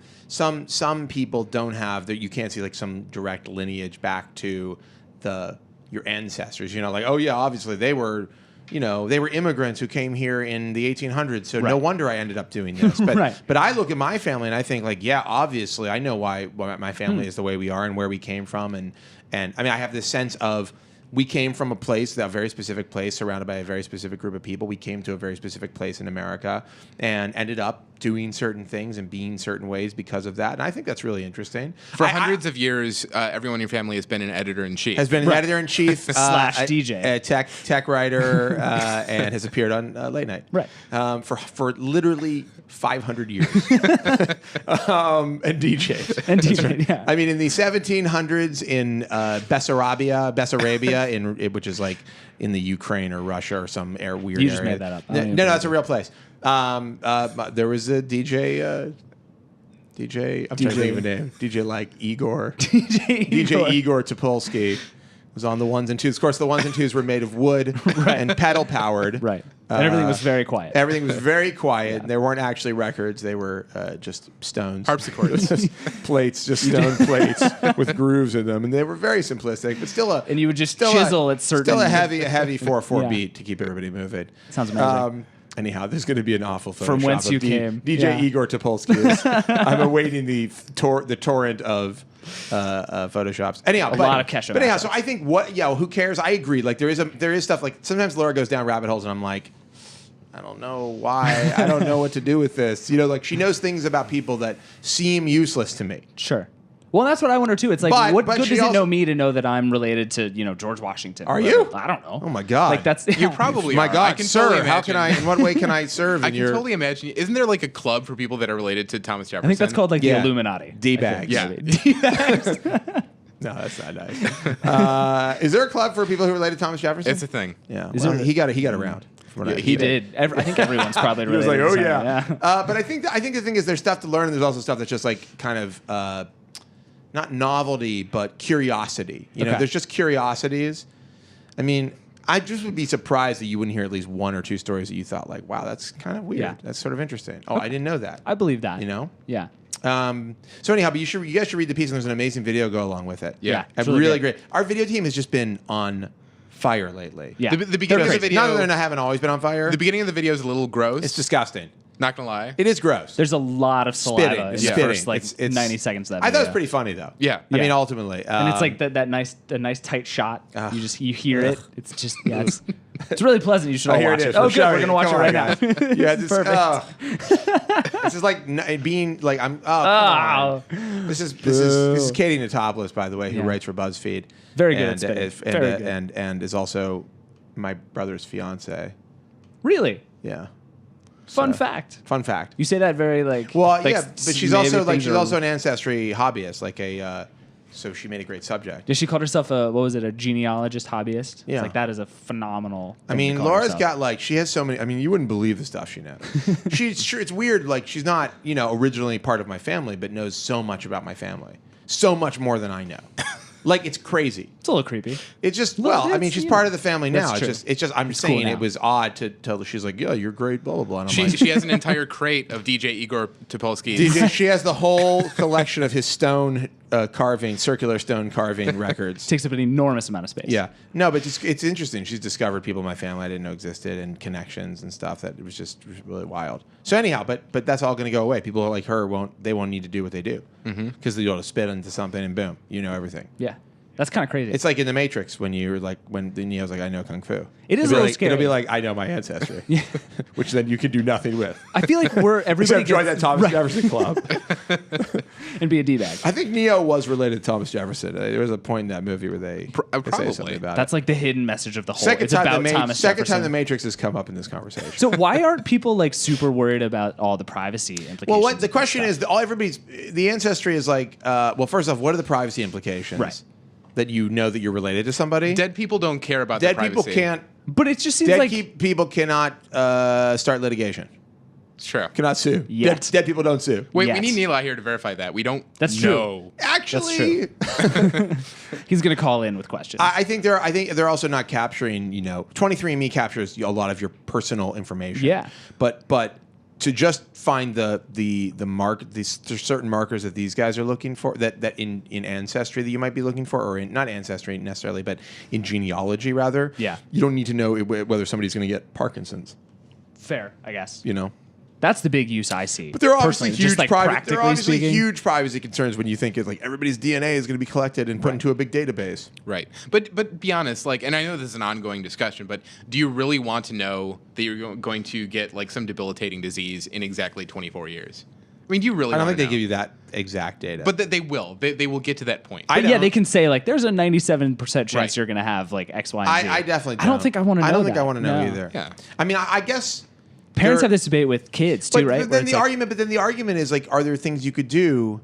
S1: people don't have that. You can't see like some direct lineage back to your ancestors. Like, oh yeah, obviously they were. They were immigrants who came here in the 1800s, so no
S2: Right.
S1: wonder I ended up doing this. But
S2: Right.
S1: but I look at my family and I think like, yeah, obviously I know why my family is the way we are and where we came from, and I mean I have this sense of we came from a very specific place, surrounded by a very specific group of people. We came to a very specific place in America and ended up doing certain things and being certain ways because of that. And I think that's really interesting.
S3: For hundreds of years, everyone in your family has been an editor-in-chief.
S1: Has been an editor-in-chief
S2: Slash DJ.
S1: a tech writer, and has appeared on Late Night.
S2: Right.
S1: For literally 500 years. And DJs.
S2: And DJ, yeah.
S1: I mean, in the 1700s in Bessarabia, which is like in the Ukraine or Russia or some weird
S2: You
S1: area.
S2: just made that up. I
S1: No,
S2: don't even
S1: no,
S2: believe
S1: it's a real place. There was a DJ. I'm trying to think of a name. DJ like Igor. DJ Igor Topolsky was on the ones and twos. Of course, the ones and twos were made of wood and pedal powered.
S2: Right. And everything was very quiet.
S1: Everything was very quiet. There weren't actually records. They were just stones.
S3: Harpsichords.
S1: Just plates, just stone plates with grooves in them. And they were very simplistic, but still
S2: And you would just chisel at certain.
S1: Still a heavy 4/4
S2: Yeah.
S1: beat to keep everybody moving.
S2: Sounds amazing.
S1: Anyhow, there's going to be an awful Photoshop
S2: From whence
S1: of
S2: you came.
S1: DJ
S2: Yeah.
S1: Igor Topolsky. I'm awaiting the torrent Photoshops. Anyhow,
S2: A lot of Kesha
S1: But anyhow,
S2: matchups.
S1: so I think who cares? I agree. Like there is stuff like sometimes Laura goes down rabbit holes and I'm like, I don't know why. I don't know what to do with this. Like she knows things about people that seem useless to me.
S2: Sure. Well, that's what I wonder too. It's like,
S1: But-
S2: what
S1: but
S2: good
S1: she
S2: does it
S1: also-
S2: know me to know that I'm related to
S1: George Washington?
S2: Are
S1: Or-
S2: you? I don't know.
S1: Oh my God.
S2: Like that's
S3: You probably
S1: My
S3: are.
S1: God,
S3: I can
S1: sir,
S3: totally
S1: how can I?
S3: imagine.
S1: In what way can I serve?
S3: I
S1: in
S3: can
S1: your
S3: totally imagine. Isn't there like a club for people that are related to Thomas Jefferson?
S2: I think that's called like
S1: Yeah.
S2: the Illuminati.
S1: D-bags.
S3: Yeah.
S2: D-bags.
S1: No, that's not nice. Is there a club for people who relate to Thomas Jefferson?
S3: It's a thing.
S1: Yeah.
S2: Is
S1: Well,
S2: it-
S1: he got around. from what I
S2: He
S1: understand.
S2: did. I think everyone's probably
S1: He was
S2: related.
S1: like,
S2: to
S1: oh
S2: something,
S1: yeah. But I think the thing is, there's stuff to learn, and there's also stuff that's just like kind of not novelty, but curiosity. You know,
S2: Okay.
S1: there's just curiosities. I mean, I just would be surprised that you wouldn't hear at least one or two stories that you thought like, wow, that's kind of weird.
S2: Yeah.
S1: That's sort of interesting. Oh, I didn't know that.
S2: I believe that.
S1: You know.
S2: Yeah.
S1: So anyhow, but you guys should read the piece, and there's an amazing video go along with it.
S3: Yeah.
S2: it's
S1: really,
S2: really
S1: great. Our video team has just been on fire lately.
S2: Yeah.
S3: The beginning of the video.
S1: Not that they haven't always been on fire.
S3: The beginning of the video is a little gross.
S1: It's disgusting.
S3: Not gonna lie.
S1: It is gross.
S2: There's a lot of saliva
S1: Spitting.
S2: in the
S1: Spitting.
S2: first like
S1: It's
S2: 90 seconds of that
S1: I thought it was
S2: video.
S1: pretty funny though.
S3: Yeah.
S1: I mean,
S2: Yeah.
S1: ultimately,
S2: And it's like that nice tight shot.
S1: Ugh.
S2: You hear it. It's just it's really pleasant. You should all
S1: here
S2: watch
S1: it
S2: it.
S1: is.
S2: Oh,
S1: We're
S2: good.
S1: showing
S2: We're
S1: you.
S2: gonna watch
S1: Come
S2: it right
S1: on,
S2: now.
S1: guys. Yeah, this
S2: Perfect.
S1: this is like being like I'm. Oh,
S2: Oh.
S1: come on. This is Katie Natopoulos, by the way, who
S2: Yeah.
S1: writes for BuzzFeed.
S2: Very good at
S1: and,
S2: spitting.
S1: and,
S2: Very good.
S1: and is also my brother's fiance.
S2: Really?
S1: Yeah.
S2: Fun
S1: So,
S2: fact.
S1: Fun fact.
S2: You say that very like.
S1: Well,
S2: like,
S1: yeah, but she's
S2: maybe
S1: also
S2: things
S1: she's
S2: are-
S1: also an ancestry hobbyist, like a. So she made a great subject.
S2: Did she call herself a genealogist hobbyist?
S1: Yeah.
S2: It's like that is a phenomenal.
S1: I
S2: thing to
S1: mean,
S2: call
S1: Laura's
S2: herself.
S1: got like she has so many. I mean, you wouldn't believe the stuff she knows. She's sure it's weird. Like she's not originally part of my family, but knows so much about my family, so much more than I know. Like it's crazy.
S2: It's a little creepy.
S1: It's just
S2: Well,
S1: I mean,
S2: it's,
S1: she's
S2: you
S1: part
S2: know,
S1: of the family
S2: that's
S1: now.
S2: true.
S1: It's just I'm just
S2: cool
S1: saying
S2: now.
S1: it was odd to tell her. She's like, yeah, you're great, blah blah blah. And I'm
S3: She,
S1: like,
S3: she has an entire crate of DJ Igor Topolsky's.
S1: DJ, she has the whole collection of his stone carving, circular stone carving records.
S2: Takes up an enormous amount of space.
S1: Yeah, no, but it's interesting. She's discovered people in my family I didn't know existed and connections and stuff that it was just really wild. So anyhow, but that's all going to go away. People like her won't need to do what they do because they go to spit into something and boom, you know everything.
S2: Yeah. That's kind of crazy.
S1: It's like in the Matrix when you're like when Neo's like I know kung fu.
S2: It is
S1: It'll be
S2: a little
S1: like,
S2: scary.
S1: It'll be like I know my ancestry, which then you can do nothing with.
S2: I feel like everybody
S1: Except join that
S2: gets,
S1: Thomas Jefferson club.
S2: and be a d-bag.
S1: I think Neo was related to Thomas Jefferson. There was a point in that movie where they say
S3: probably.
S1: something about
S2: That's
S1: it.
S2: like the hidden message of the whole.
S1: Second
S2: It's
S1: time
S2: about
S1: the
S2: Thomas
S1: second time
S2: Jefferson.
S1: the Matrix has come up in this conversation.
S2: So why aren't people like super worried about all the privacy implications?
S1: Well, what the
S2: of
S1: question
S2: this
S1: is,
S2: stuff?
S1: everybody's the ancestry is like. Well, first off, what are the privacy implications?
S2: Right.
S1: That you know that you're related to somebody.
S3: Dead people don't care about
S1: Dead
S3: their
S1: people
S3: privacy.
S1: can't.
S2: But it just seems
S1: Dead
S2: like
S1: people cannot start litigation.
S3: It's true.
S1: Cannot sue.
S2: Yet.
S1: Dead people don't sue.
S3: Wait,
S2: Yet.
S3: we need Neil out here to verify that. We don't
S2: That's true.
S3: know.
S1: Actually,
S2: he's going to call in with questions.
S1: I think they're also not capturing. 23andMe captures a lot of your personal information.
S2: Yeah.
S1: But to just find the there's certain markers that these guys are looking for that in ancestry that you might be looking for, or in not ancestry necessarily, but in genealogy rather.
S2: Yeah.
S1: You don't need to know whether somebody's going to get Parkinson's.
S2: Fair, I guess.
S1: That's
S2: the big use I see.
S1: But there are obviously
S2: personally,
S1: huge
S2: just like
S1: there
S2: practically
S1: are obviously
S2: speaking.
S1: huge privacy concerns when you think it's like everybody's DNA is going to be collected and put into a big database.
S3: Right. But be honest, and I know this is an ongoing discussion, but do you really want to know that you're going to get like some debilitating disease in exactly 24 years? I mean, do you really
S1: I don't
S3: want
S1: think
S3: to
S1: they
S3: know?
S1: give you that exact data.
S3: But they will. They will get to that point.
S2: But yeah, they can say like there's a 97% chance
S3: Right.
S2: you're going to have like X, Y, and Z.
S1: I definitely don't.
S2: I don't think I want to know
S1: I don't think
S2: that.
S1: I want to know
S2: No.
S1: either.
S3: Yeah.
S1: I mean, I guess
S2: Parents
S1: there-
S2: have this debate with kids too,
S1: but
S2: right?
S1: But
S2: Where
S1: then
S2: it's
S1: the
S2: like-
S1: argument, is like, are there things you could do?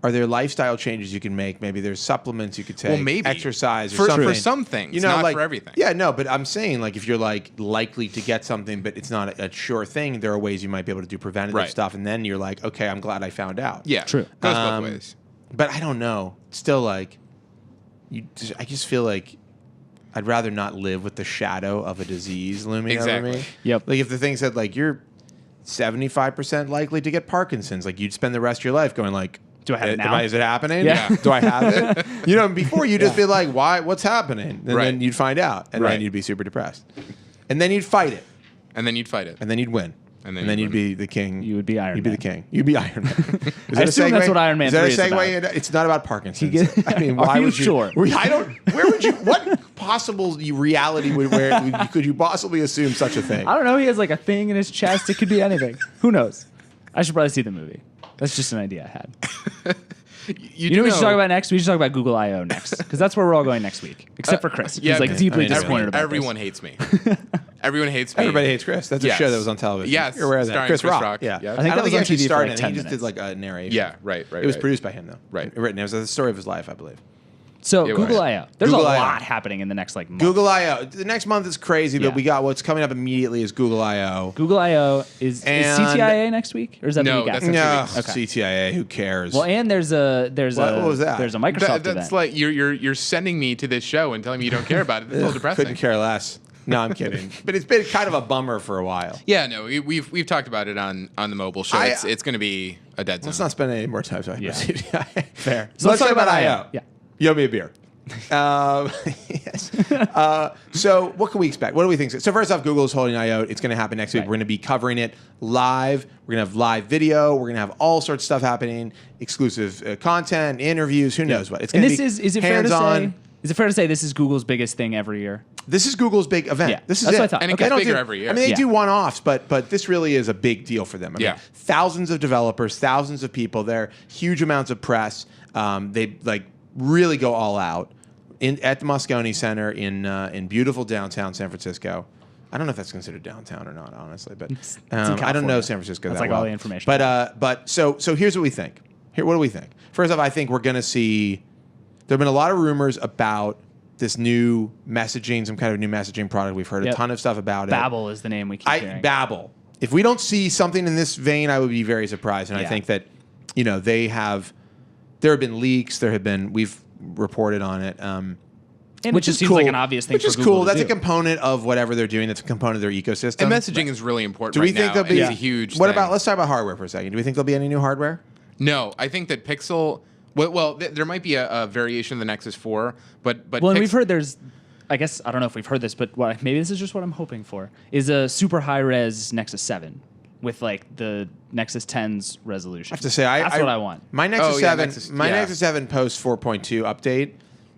S1: Are there lifestyle changes you can make? Maybe there's supplements you could take.
S3: Well, maybe.
S1: Exercise or
S3: For
S1: something.
S3: some things, not
S1: like,
S3: for everything.
S1: Yeah, no, but I'm saying like if you're like likely to get something, but it's not a sure thing, there are ways you might be able to do preventative
S3: Right.
S1: stuff, and then you're like, okay, I'm glad I found out.
S3: Yeah.
S2: True.
S3: Goes both ways.
S1: But I don't know. Still, like, I just feel like I'd rather not live with the shadow of a disease looming over
S3: Exactly.
S1: me.
S2: Yep.
S1: Like if the thing said like you're 75% likely to get Parkinson's, like you'd spend the rest of your life going like,
S2: Do I have it now?
S1: Is it happening?
S2: Yeah.
S1: Do I have it? Before you'd just be like, why? What's happening? And
S3: Right.
S1: then you'd find out, and
S3: Right.
S1: then you'd be super depressed, and then you'd fight it,
S3: And then you'd fight it.
S1: and then you'd win.
S3: And
S1: then
S3: then
S1: you'd
S3: you'd
S1: be the king.
S2: You would be Iron
S1: You'd be
S2: Man.
S1: the king. You'd be Iron Man. Is
S2: I
S1: that a
S2: assume that's
S1: segue?
S2: what Iron Man
S1: Is that
S2: 3
S1: a
S2: is
S1: segue?
S2: about.
S1: It's not about Parkinson's.
S2: get-
S1: I mean,
S2: Are
S1: why
S2: you
S1: would you?
S2: sure?
S1: I don't. Where would you? What possible reality could you possibly assume such a thing?
S2: I don't know. He has like a thing in his chest. It could be anything. Who knows? I should probably see the movie. That's just an idea I had. You know what we should talk about next? We should talk about Google I/O next, because that's where we're all going next week, except for Chris.
S3: yeah,
S2: He's like
S3: man.
S2: deeply
S1: I mean,
S2: disappointed about
S3: Everyone
S2: this.
S3: hates me. Everyone hates me.
S1: Everybody hates Chris. That's a
S3: Yes.
S1: show that was on television.
S3: Yes,
S1: You're aware of that.
S3: starring
S1: Chris
S3: Chris
S1: Rock.
S3: Rock.
S1: Yeah.
S3: Yes.
S2: I think that
S1: don't
S2: was
S1: he
S2: on
S1: actually
S2: TV for
S1: starred
S2: like
S1: in it.
S2: 10
S1: He just did
S2: minutes.
S1: like a narration.
S3: Yeah, right.
S1: It was produced by him though.
S3: Right.
S1: Written. It was the story of his life, I believe.
S2: So
S3: It
S2: Google
S3: was.
S2: I/O. There's
S1: Google
S2: a
S1: I/O.
S2: lot happening in the next like month.
S1: Google I/O. The next month is crazy, but
S2: Yeah.
S1: we got what's coming up immediately is Google I/O.
S2: Google I/O is
S1: And-
S2: CTIA next week, or is that the
S3: No,
S2: week
S3: that's
S2: after?
S3: in 2
S1: No,
S3: weeks.
S2: Okay.
S1: CTIA. Who cares?
S2: Well, and there's a
S1: What was that?
S2: There's a Microsoft
S3: That's
S2: event.
S3: like you're sending me to this show and telling me you don't care about it. That's a little depressing.
S1: Couldn't care less. No, I'm kidding. But it's been kind of a bummer for a while.
S3: Yeah, no, we've talked about it on the mobile show. It's going to be a dead zone.
S1: Let's not spend any more time talking about CTIA.
S2: Fair.
S1: So let's talk about
S2: I/O.
S1: I/O.
S2: Yeah.
S1: You owe me a beer. Yes. So what can we expect? What do we think? So first off, Google is holding I/O. It's going to happen next week.
S2: Right.
S1: We're going to be covering it live. We're going to have live video. We're going to have all sorts of stuff happening, exclusive content, interviews. Who knows what? It's
S2: And
S1: going to
S2: this
S1: be
S2: is it fair to
S1: hands-on.
S2: say? Is it fair to say this is Google's biggest thing every year?
S1: This is Google's big event.
S2: Yeah,
S1: This is
S2: that's
S1: it.
S2: what I thought.
S3: And it
S2: Okay.
S3: gets
S1: They don't
S3: bigger
S1: do-
S3: every year.
S1: I mean, they
S2: Yeah.
S1: do one-offs, but this really is a big deal for them. I mean,
S3: Yeah.
S1: thousands of developers, thousands of people there, huge amounts of press. They like really go all out at the Moscone Center in beautiful downtown San Francisco. I don't know if that's considered downtown or not, honestly, but
S2: It's in
S1: I don't know
S2: California.
S1: San Francisco
S2: That's
S1: that
S2: like
S1: well.
S2: all the information.
S1: But so here's what we think. What do we think? First off, I think we're going to see. There have been a lot of rumors about this new messaging, some kind of new messaging product. We've heard a
S2: Yep.
S1: ton of stuff about it.
S2: Babel is the name we keep hearing.
S1: Babel. If we don't see something in this vein, I would be very surprised. And I
S2: Yeah.
S1: think that, there have been leaks. We've reported on it.
S2: And
S1: Which
S2: it
S1: is
S2: just seems
S1: cool.
S2: like an obvious thing
S1: Which
S2: for
S1: is
S2: Google
S1: cool.
S2: to
S1: That's
S2: do.
S1: a component of whatever they're doing. That's a component of their ecosystem.
S3: And messaging is really important.
S1: Do we
S3: right
S1: think
S3: now,
S1: there'll be?
S3: and it's a huge.
S1: What
S3: thing.
S1: about? Let's talk about hardware for a second. Do we think there'll be any new hardware?
S3: No, I think that Pixel. Well, there might be a variation of the Nexus 4, but
S2: Well, and we've heard there's, I guess, I don't know if we've heard this, but maybe this is just what I'm hoping for, is a super high-res Nexus 7 with, like, the Nexus 10's resolution.
S1: I have to say,
S2: That's what I want.
S1: My Nexus
S3: Oh, yeah,
S1: 7,
S3: Nexus-
S1: my
S3: yeah.
S1: Nexus 7 post 4.2 update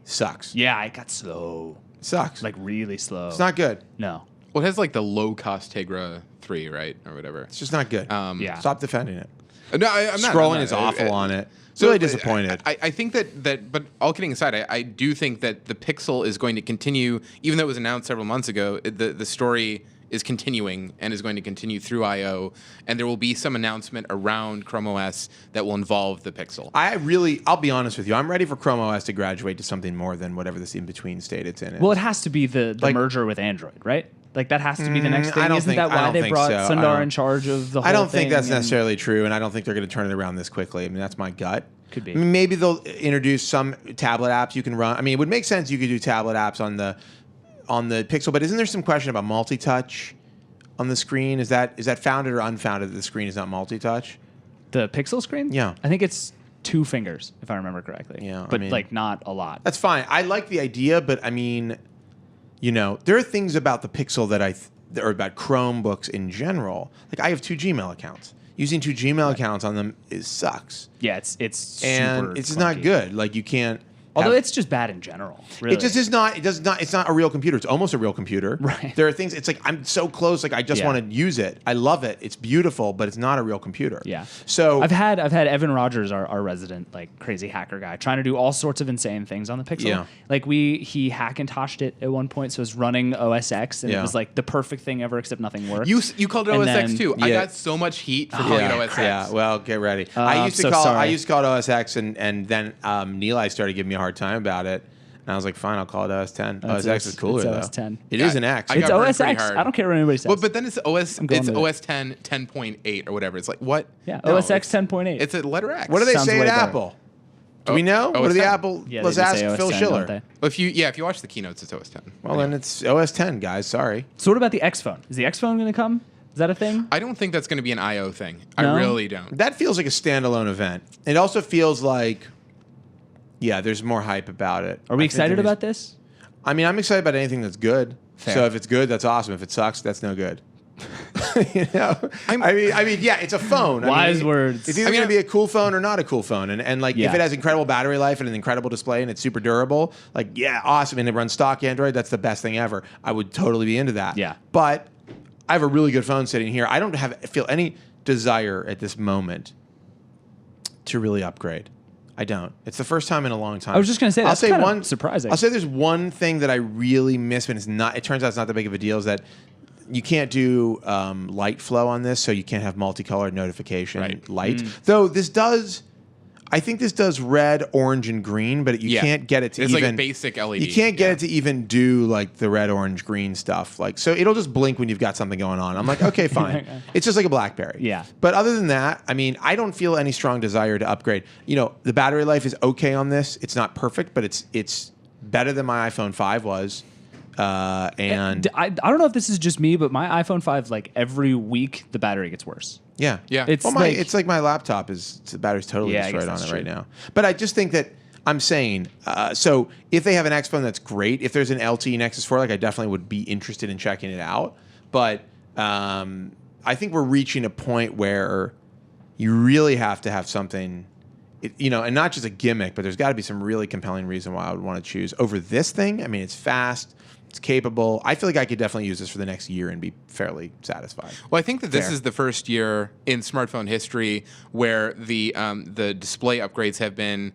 S1: sucks.
S2: Yeah, it got slow.
S1: Sucks.
S2: Like, really slow.
S1: It's not good.
S2: No.
S3: Well, it has like the low cost Tegra 3, right, or whatever.
S1: It's just not good.
S2: Yeah.
S1: Stop defending it.
S3: No, I'm not.
S1: Scrolling
S3: I'm not.
S1: is awful on it.
S3: So
S1: Really disappointed.
S3: I think that, but all kidding aside, I do think that the Pixel is going to continue, even though it was announced several months ago. The story is continuing and is going to continue through I/O, and there will be some announcement around Chrome OS that will involve the Pixel.
S1: I'll be honest with you. I'm ready for Chrome OS to graduate to something more than whatever this in-between state it's in.
S2: Well, it has to be the
S1: Like-
S2: merger with Android, right? Like, that has to be the next thing.
S1: I don't
S2: Isn't
S1: think-
S2: that
S1: I
S2: why
S1: don't
S2: they
S1: think
S2: brought
S1: so. I
S2: Sundar
S1: don't-
S2: in charge of the whole
S1: I
S2: thing?
S1: don't think that's
S2: and-
S1: necessarily true, and I don't think they're going to turn it around this quickly. I mean, that's my gut.
S2: Could be.
S1: I mean, maybe they'll introduce some tablet apps you can run. I mean, it would make sense you could do tablet apps on the Pixel, but isn't there some question about multi-touch on the screen? Is that founded or unfounded that the screen is not multi-touch?
S2: The Pixel screen?
S1: Yeah.
S2: I think it's 2 fingers, if I remember correctly.
S1: Yeah, I
S2: But,
S1: mean-
S2: like, not a lot.
S1: That's fine. I like the idea, but I mean, there are things about the Pixel or about Chromebooks in general. Like, I have 2 Gmail accounts. Using 2 Gmail accounts on them sucks.
S2: Yeah, it's super
S1: And it's just not
S2: clunky.
S1: good. Like, you can't.
S2: Although
S1: have-
S2: it's just bad in general. Really.
S1: It just is not. It does not. It's not a real computer. It's almost a real computer.
S2: Right.
S1: There are things. It's like I'm so close. Like I just
S2: Yeah.
S1: want to use it. I love it. It's beautiful, but it's not a real computer.
S2: Yeah.
S1: So
S2: I've had Evan Rogers, our resident like crazy hacker guy, trying to do all sorts of insane things on the Pixel.
S1: Yeah.
S2: Like he Hackintoshed it at one point, so it was running OS X, and
S1: Yeah.
S2: it was like the perfect thing ever, except nothing worked.
S3: You called it
S2: And
S3: OS X
S2: then-
S3: too. I
S1: Yeah.
S3: got so much heat for calling it OS X.
S1: Yeah. Well, get ready.
S2: I'm
S1: I used to
S2: so
S1: call.
S2: sorry.
S1: I used to call it OS X, and then Neeli started giving me a hard time about it. And I was like, fine, I'll call it OS 10. OS X is cooler
S2: it's
S1: though.
S2: OS 10.
S1: It
S3: Yeah,
S1: is an X.
S3: I
S2: It's
S3: got burned
S2: OS
S3: pretty
S2: X.
S3: hard.
S2: I don't care what anybody says.
S3: But then it's OS.
S2: I'm going
S3: It's
S2: with it.
S3: OS 10 10.8 or whatever. It's like what?
S2: Yeah,
S3: No,
S2: OS X
S3: it's-
S2: 10.8.
S3: It's a letter X.
S1: What do they
S2: Sounds
S1: say
S2: way
S1: at
S2: better.
S1: Apple? Do we know?
S3: OS
S1: What do the
S3: 10.
S1: Apple?
S2: Yeah,
S1: Let's
S2: they just
S1: ask
S2: say OS
S1: Phil
S2: 10,
S1: Schiller.
S2: don't they?
S3: Well, if you watch the keynotes, it's OS 10.
S1: Well, then it's OS 10, guys. Sorry.
S2: So what about the X phone? Is the X phone going to come? Is that a thing?
S3: I don't think that's going to be an I/O thing.
S2: No?
S3: I really don't.
S1: That feels like a standalone event. It also feels like, yeah, there's more hype about it.
S2: Are we
S1: I think
S2: excited
S1: there
S2: about
S1: is-
S2: this?
S1: I mean, I'm excited about anything that's good.
S2: Fair.
S1: So if it's good, that's awesome. If it sucks, that's no good. I mean, yeah, it's a phone.
S2: Wise
S1: I mean,
S2: words.
S1: It's either going to be a cool phone or not a cool phone. And like,
S2: Yeah.
S1: if it has incredible battery life and an incredible display and it's super durable, like, yeah, awesome. And it runs stock Android, that's the best thing ever. I would totally be into that.
S2: Yeah.
S1: But I have a really good phone sitting here. I don't feel any desire at this moment to really upgrade. I don't. It's the first time in a long time.
S2: I was just gonna say,
S1: I'll
S2: that's
S1: say
S2: kinda
S1: one
S2: surprising.
S1: I'll say there's one thing that I really miss, but it turns out it's not that big of a deal. Is that you can't do light flow on this, so you can't have multicolored notification
S3: Right.
S1: light. Though this does. I think this does red, orange, and green, but you can't get it to
S3: it's
S1: even...
S3: like a basic LED.
S1: You can't get it to even do like the red, orange, green stuff. Like, so it'll just blink when you've got something going on. I'm like, okay, fine. It's just like a BlackBerry.
S2: Yeah.
S1: But other than that, I mean, I don't feel any strong desire to upgrade. You know, the battery life is okay on this. It's not perfect, but it's better than my iPhone 5 was. And
S2: I don't know if this is just me, but my iPhone 5, like every week, the battery gets worse.
S1: yeah.
S2: It's
S1: Well,
S2: like,
S1: it's like my laptop the battery's totally
S2: Yeah, I
S1: destroyed
S2: guess
S1: on it
S2: that's
S1: right
S2: true.
S1: now. But I just think that I'm saying, so if they have an X phone, that's great. If there's an LTE Nexus 4, like I definitely would be interested in checking it out. But I think we're reaching a point where you really have to have something, you know, and not just a gimmick, but there's got to be some really compelling reason why I would want to choose over this thing. I mean, it's fast. It's capable. I feel like I could definitely use this for the next year and be fairly satisfied.
S3: Well, I think that this
S1: Fair.
S3: is the first year in smartphone history where the display upgrades have been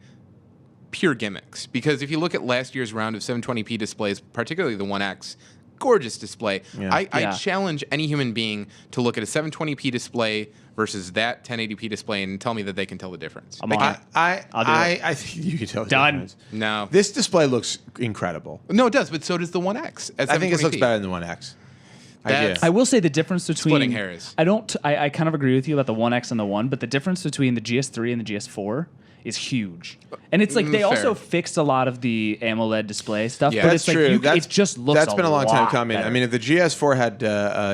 S3: pure gimmicks. Because if you look at last year's round of 720p displays, particularly the 1X, gorgeous display.
S1: Yeah.
S3: I challenge any human being to look at a 720p display versus that 1080p display and tell me that they can tell the difference.
S2: I'm
S3: They
S2: on
S3: can't.
S2: it. I'll do it.
S1: I think you can tell. the
S2: Done.
S1: difference.
S3: No.
S1: This display looks incredible.
S3: No, it does, but so does the 1X. At
S1: I think this looks
S3: 720p.
S1: better than the 1X. I do.
S3: That's-
S2: I will say the difference between
S3: Splitting hairs.
S2: I kind of agree with you about the 1X and the 1, but the difference between the GS3 and the GS4 is huge. And it's like they
S3: fair.
S2: also fixed a lot of the AMOLED display stuff,
S3: Yeah.
S2: but
S1: That's
S2: it's
S1: true.
S2: like it just looks
S1: That's been a long time
S2: lot
S1: coming.
S2: better.
S1: I mean, if the GS4 had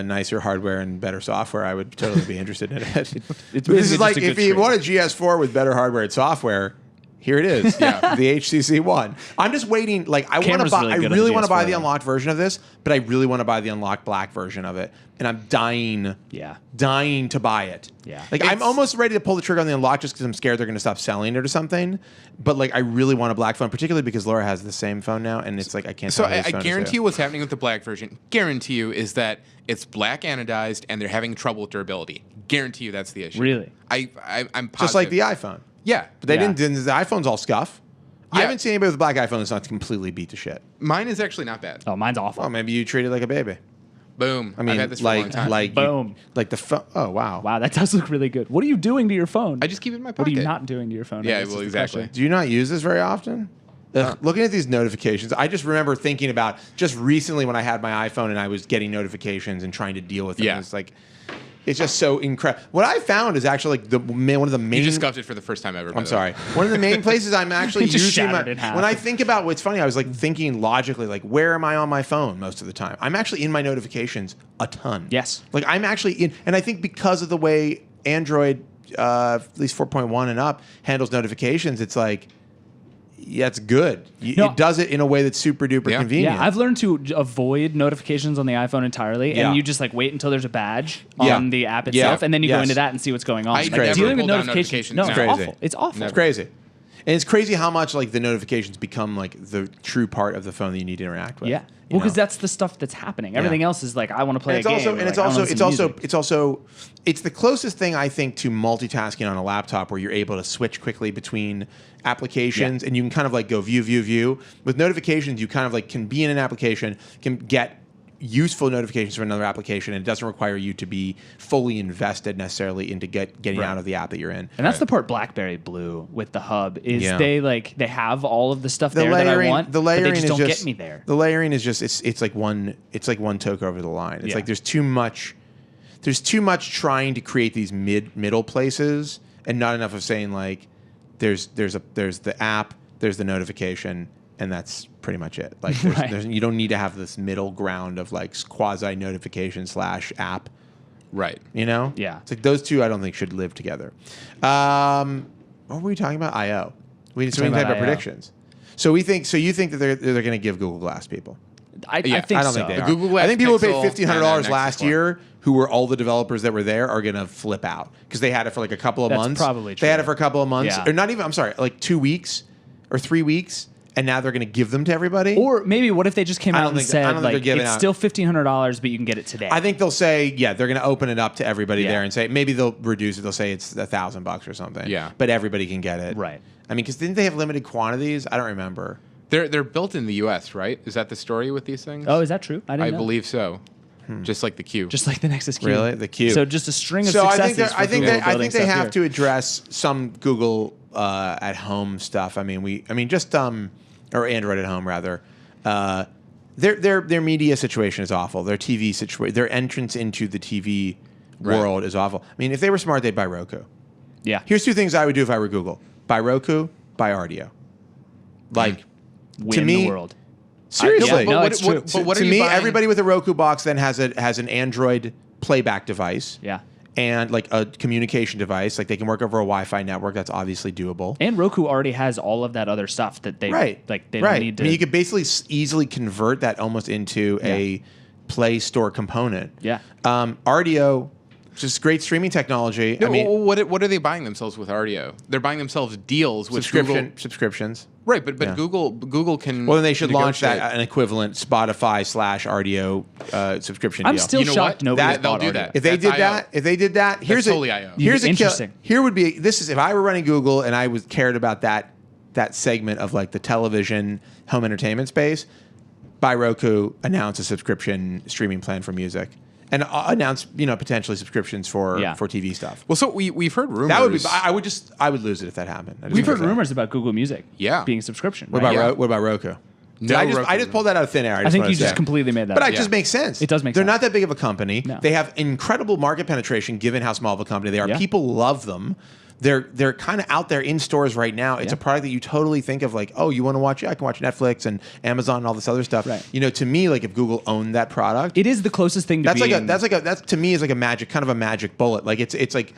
S1: nicer hardware and better software, I would totally be interested in it. But this
S2: basically
S1: is like
S2: just a
S1: if
S2: good
S1: you
S2: screen.
S1: want a GS4 with better hardware and software, here it is. Yeah, the HTC One. I'm just waiting. Like I want to
S2: Camera's
S1: buy.
S2: really
S1: I
S2: good on
S1: really
S2: the
S1: want to buy
S2: GS4
S1: the
S2: though.
S1: unlocked version of this, but I really want to buy the unlocked black version of it, and I'm dying.
S2: Yeah.
S1: Dying to buy it.
S2: Yeah.
S1: Like I'm almost ready to pull the trigger on the unlock just because I'm scared they're going to stop selling it or something. But like I really want a black phone, particularly because Laura has the same phone now, and it's like I can't.
S3: So
S1: tell
S3: I
S1: whose phone is
S3: guarantee
S1: who.
S3: you what's happening with the black version. Guarantee you is that it's black anodized and they're having trouble with durability. Guarantee you that's the issue.
S2: Really?
S3: I'm positive.
S1: Just like the iPhone.
S3: Yeah.
S1: But they
S2: Yeah.
S1: didn't. The iPhone's all scuff. I
S3: Yeah.
S1: haven't seen anybody with a black iPhone that's not completely beat to shit.
S3: Mine is actually not bad.
S2: Oh, mine's awful.
S1: Well, maybe you treat it like a baby.
S3: Boom.
S1: I mean,
S3: I've had this for a long
S1: like,
S3: time.
S1: like,
S2: Boom.
S1: like the phone. Oh wow.
S2: Wow, that does look really good. What are you doing to your phone?
S3: I just keep it in my
S2: What are
S3: pocket.
S2: you not doing to your phone? I
S3: Yeah,
S2: guess
S3: well,
S2: is the
S3: exactly.
S2: question.
S1: Do you not use this very often? Looking at these notifications, I just remember thinking about just recently when I had my iPhone and I was getting notifications and trying to deal with them.
S3: Yeah.
S1: It's like, it's just so incredible. What I found is actually like one of the main.
S3: You just scuffed it for the first time ever. by
S1: I'm
S3: the
S1: sorry.
S3: way.
S1: One of the main places I'm actually
S2: It just
S1: using
S2: shattered in half.
S1: when I think about what's funny, I was like thinking logically, like where am I on my phone most of the time? I'm actually in my notifications a ton.
S2: Yes.
S1: Like I'm actually in, and I think because of the way Android, at least 4.1 and up, handles notifications, it's like, yeah, it's good.
S2: No.
S1: It does it in a way that's super duper
S3: Yeah.
S1: convenient.
S2: Yeah, I've learned to avoid notifications on the iPhone entirely,
S1: Yeah.
S2: and you just like wait until there's a badge
S1: Yeah.
S2: on the app
S1: Yeah.
S2: itself, and then you go
S1: Yes.
S2: into that and see what's going on.
S3: I
S2: Like,
S3: never
S2: dealing with
S3: pull down
S2: notifications,
S3: notifications
S2: no,
S3: now.
S2: it's
S1: Crazy.
S2: awful. It's awful.
S1: It's crazy. And it's crazy how much like the notifications become like the true part of the phone that you need to interact with.
S2: Yeah.
S1: you
S2: Well, because
S1: know?
S2: that's the stuff that's happening. Everything else is like I want to play
S1: And
S2: a
S1: it's
S2: game.
S1: also, and
S2: or,
S1: it's
S2: like, I wanna
S1: also,
S2: listen to music.
S1: it's the closest thing I think to multitasking on a laptop where you're able to switch quickly between applications and you can kind of like go view. With notifications, you kind of like can be in an application, can get useful notifications from another application, and it doesn't require you to be fully invested necessarily into getting
S2: Right.
S1: out of the app that you're in.
S2: And that's the part BlackBerry blew with the hub is
S1: Yeah.
S2: they have all of the stuff there that I want,
S1: the layering
S2: but they just
S1: is
S2: don't
S1: just,
S2: get me there.
S1: The layering is just it's like one toke over the line. It's
S2: Yeah.
S1: like there's too much trying to create these middle places and not enough of saying like there's the app, there's the notification, and that's pretty much it. Like
S2: Right.
S1: you don't need to have this middle ground of like quasi notification / app.
S3: Right.
S1: You know?
S2: Yeah.
S1: It's like those two I don't think should live together. What were we talking about? I/O. We
S2: Talking
S1: talked
S2: about
S1: about
S2: I/O.
S1: predictions. So you think that they're going to give Google Glass people?
S2: I
S3: Yeah,
S2: think
S1: I don't
S2: so.
S1: think they are.
S3: Google Glass
S1: I think people who
S3: Pixel
S1: paid $1,500
S3: and
S1: last
S3: Nexus 4.
S1: year, who were all the developers that were there, are going to flip out because they had it for like a couple of
S2: That's
S1: months.
S2: probably
S1: They had
S2: true.
S1: it for a couple of months,
S2: Yeah.
S1: or not even. I'm sorry, like 2 weeks or 3 weeks, and now they're going to give them to everybody.
S2: Or maybe what if they just came
S1: I
S2: out
S1: don't
S2: and
S1: think- I
S2: said
S1: don't think
S2: like
S1: they're giving
S2: it's
S1: out-
S2: still $1,500, but you can get it today.
S1: I think they'll say, yeah, they're going to open it up to everybody
S2: Yeah.
S1: there and say maybe they'll reduce it. They'll say it's $1,000 or something.
S3: Yeah.
S1: but everybody can get it.
S2: Right.
S1: I mean, because didn't they have limited quantities? I don't remember.
S3: They're built in the U.S., right? Is that the story with these things?
S2: Oh, is that true? I didn't
S3: I
S2: know.
S3: believe so. Just like the Q.
S2: Just like the Nexus Q.
S1: Really? The Q.
S2: So just a string of
S1: So
S2: successes.
S1: I think
S2: for Google
S1: they
S2: building
S1: have
S2: stuff
S1: to
S2: here.
S1: address some Google at home stuff. I mean, just or Android at home rather. Their media situation is awful. Their TV situation, their entrance into the TV world is awful. I mean, if they were smart, they'd buy Roku.
S2: Yeah.
S1: Here's two things I would do if I were Google: buy Roku, buy Rdio. Like,
S2: Win
S1: to me,
S2: the world.
S1: seriously.
S2: No, it's true.
S3: But what
S1: to
S3: are you
S1: me,
S3: buying?
S1: everybody with a Roku box then has an Android playback device.
S2: Yeah.
S1: And like a communication device, like they can work over a Wi-Fi network. That's obviously doable.
S2: And Roku already has all of that other stuff that they like. They don't need to.
S1: I mean, you could basically easily convert that almost into a Play Store component.
S2: Yeah.
S1: Rdio, just great streaming technology.
S3: No,
S1: I mean,
S3: what are they buying themselves with Rdio? They're buying themselves deals with Google.
S1: subscriptions.
S3: Right, but Google can.
S1: Well, then they should launch
S3: negotiate.
S1: an equivalent Spotify / Rdio subscription
S2: I'm
S1: deal.
S2: still
S3: You know
S2: shocked
S3: what?
S2: nobody
S3: They'll
S2: bought
S3: do
S2: Rdio.
S3: that.
S1: If they did that, here's
S3: totally IO.
S1: here's a
S2: Interesting.
S1: Here would be this is if I were running Google and I was cared about that segment of like the television home entertainment space. Buy Roku, announce a subscription streaming plan for music, and announce potentially subscriptions for TV stuff.
S3: Well, so we've heard rumors.
S1: That would be. I would lose it if that happened. I just
S2: We've heard
S1: lose that.
S2: rumors about Google Music.
S3: Yeah.
S2: Being a subscription.
S1: What
S2: right?
S1: about what about Roku?
S3: No
S1: I
S3: Roku.
S1: just pulled that out of thin air.
S2: I think
S1: wanted
S2: you
S1: to
S2: just
S1: say.
S2: completely made that.
S1: But
S2: up.
S1: it just makes sense.
S2: It does make
S1: They're
S2: sense.
S1: not that big of a company.
S2: No.
S1: They have incredible market penetration given how small of a company they are.
S2: Yeah.
S1: People love them. They're kind of out there in stores right now. It's
S2: Yeah.
S1: a product that you totally think of like, oh, you want to watch it? I can watch Netflix and Amazon and all this other stuff.
S2: Right.
S1: To me, like if Google owned that product,
S2: It is the closest thing to
S1: that's
S2: being.
S1: that's to me is like a magic bullet. Like it's like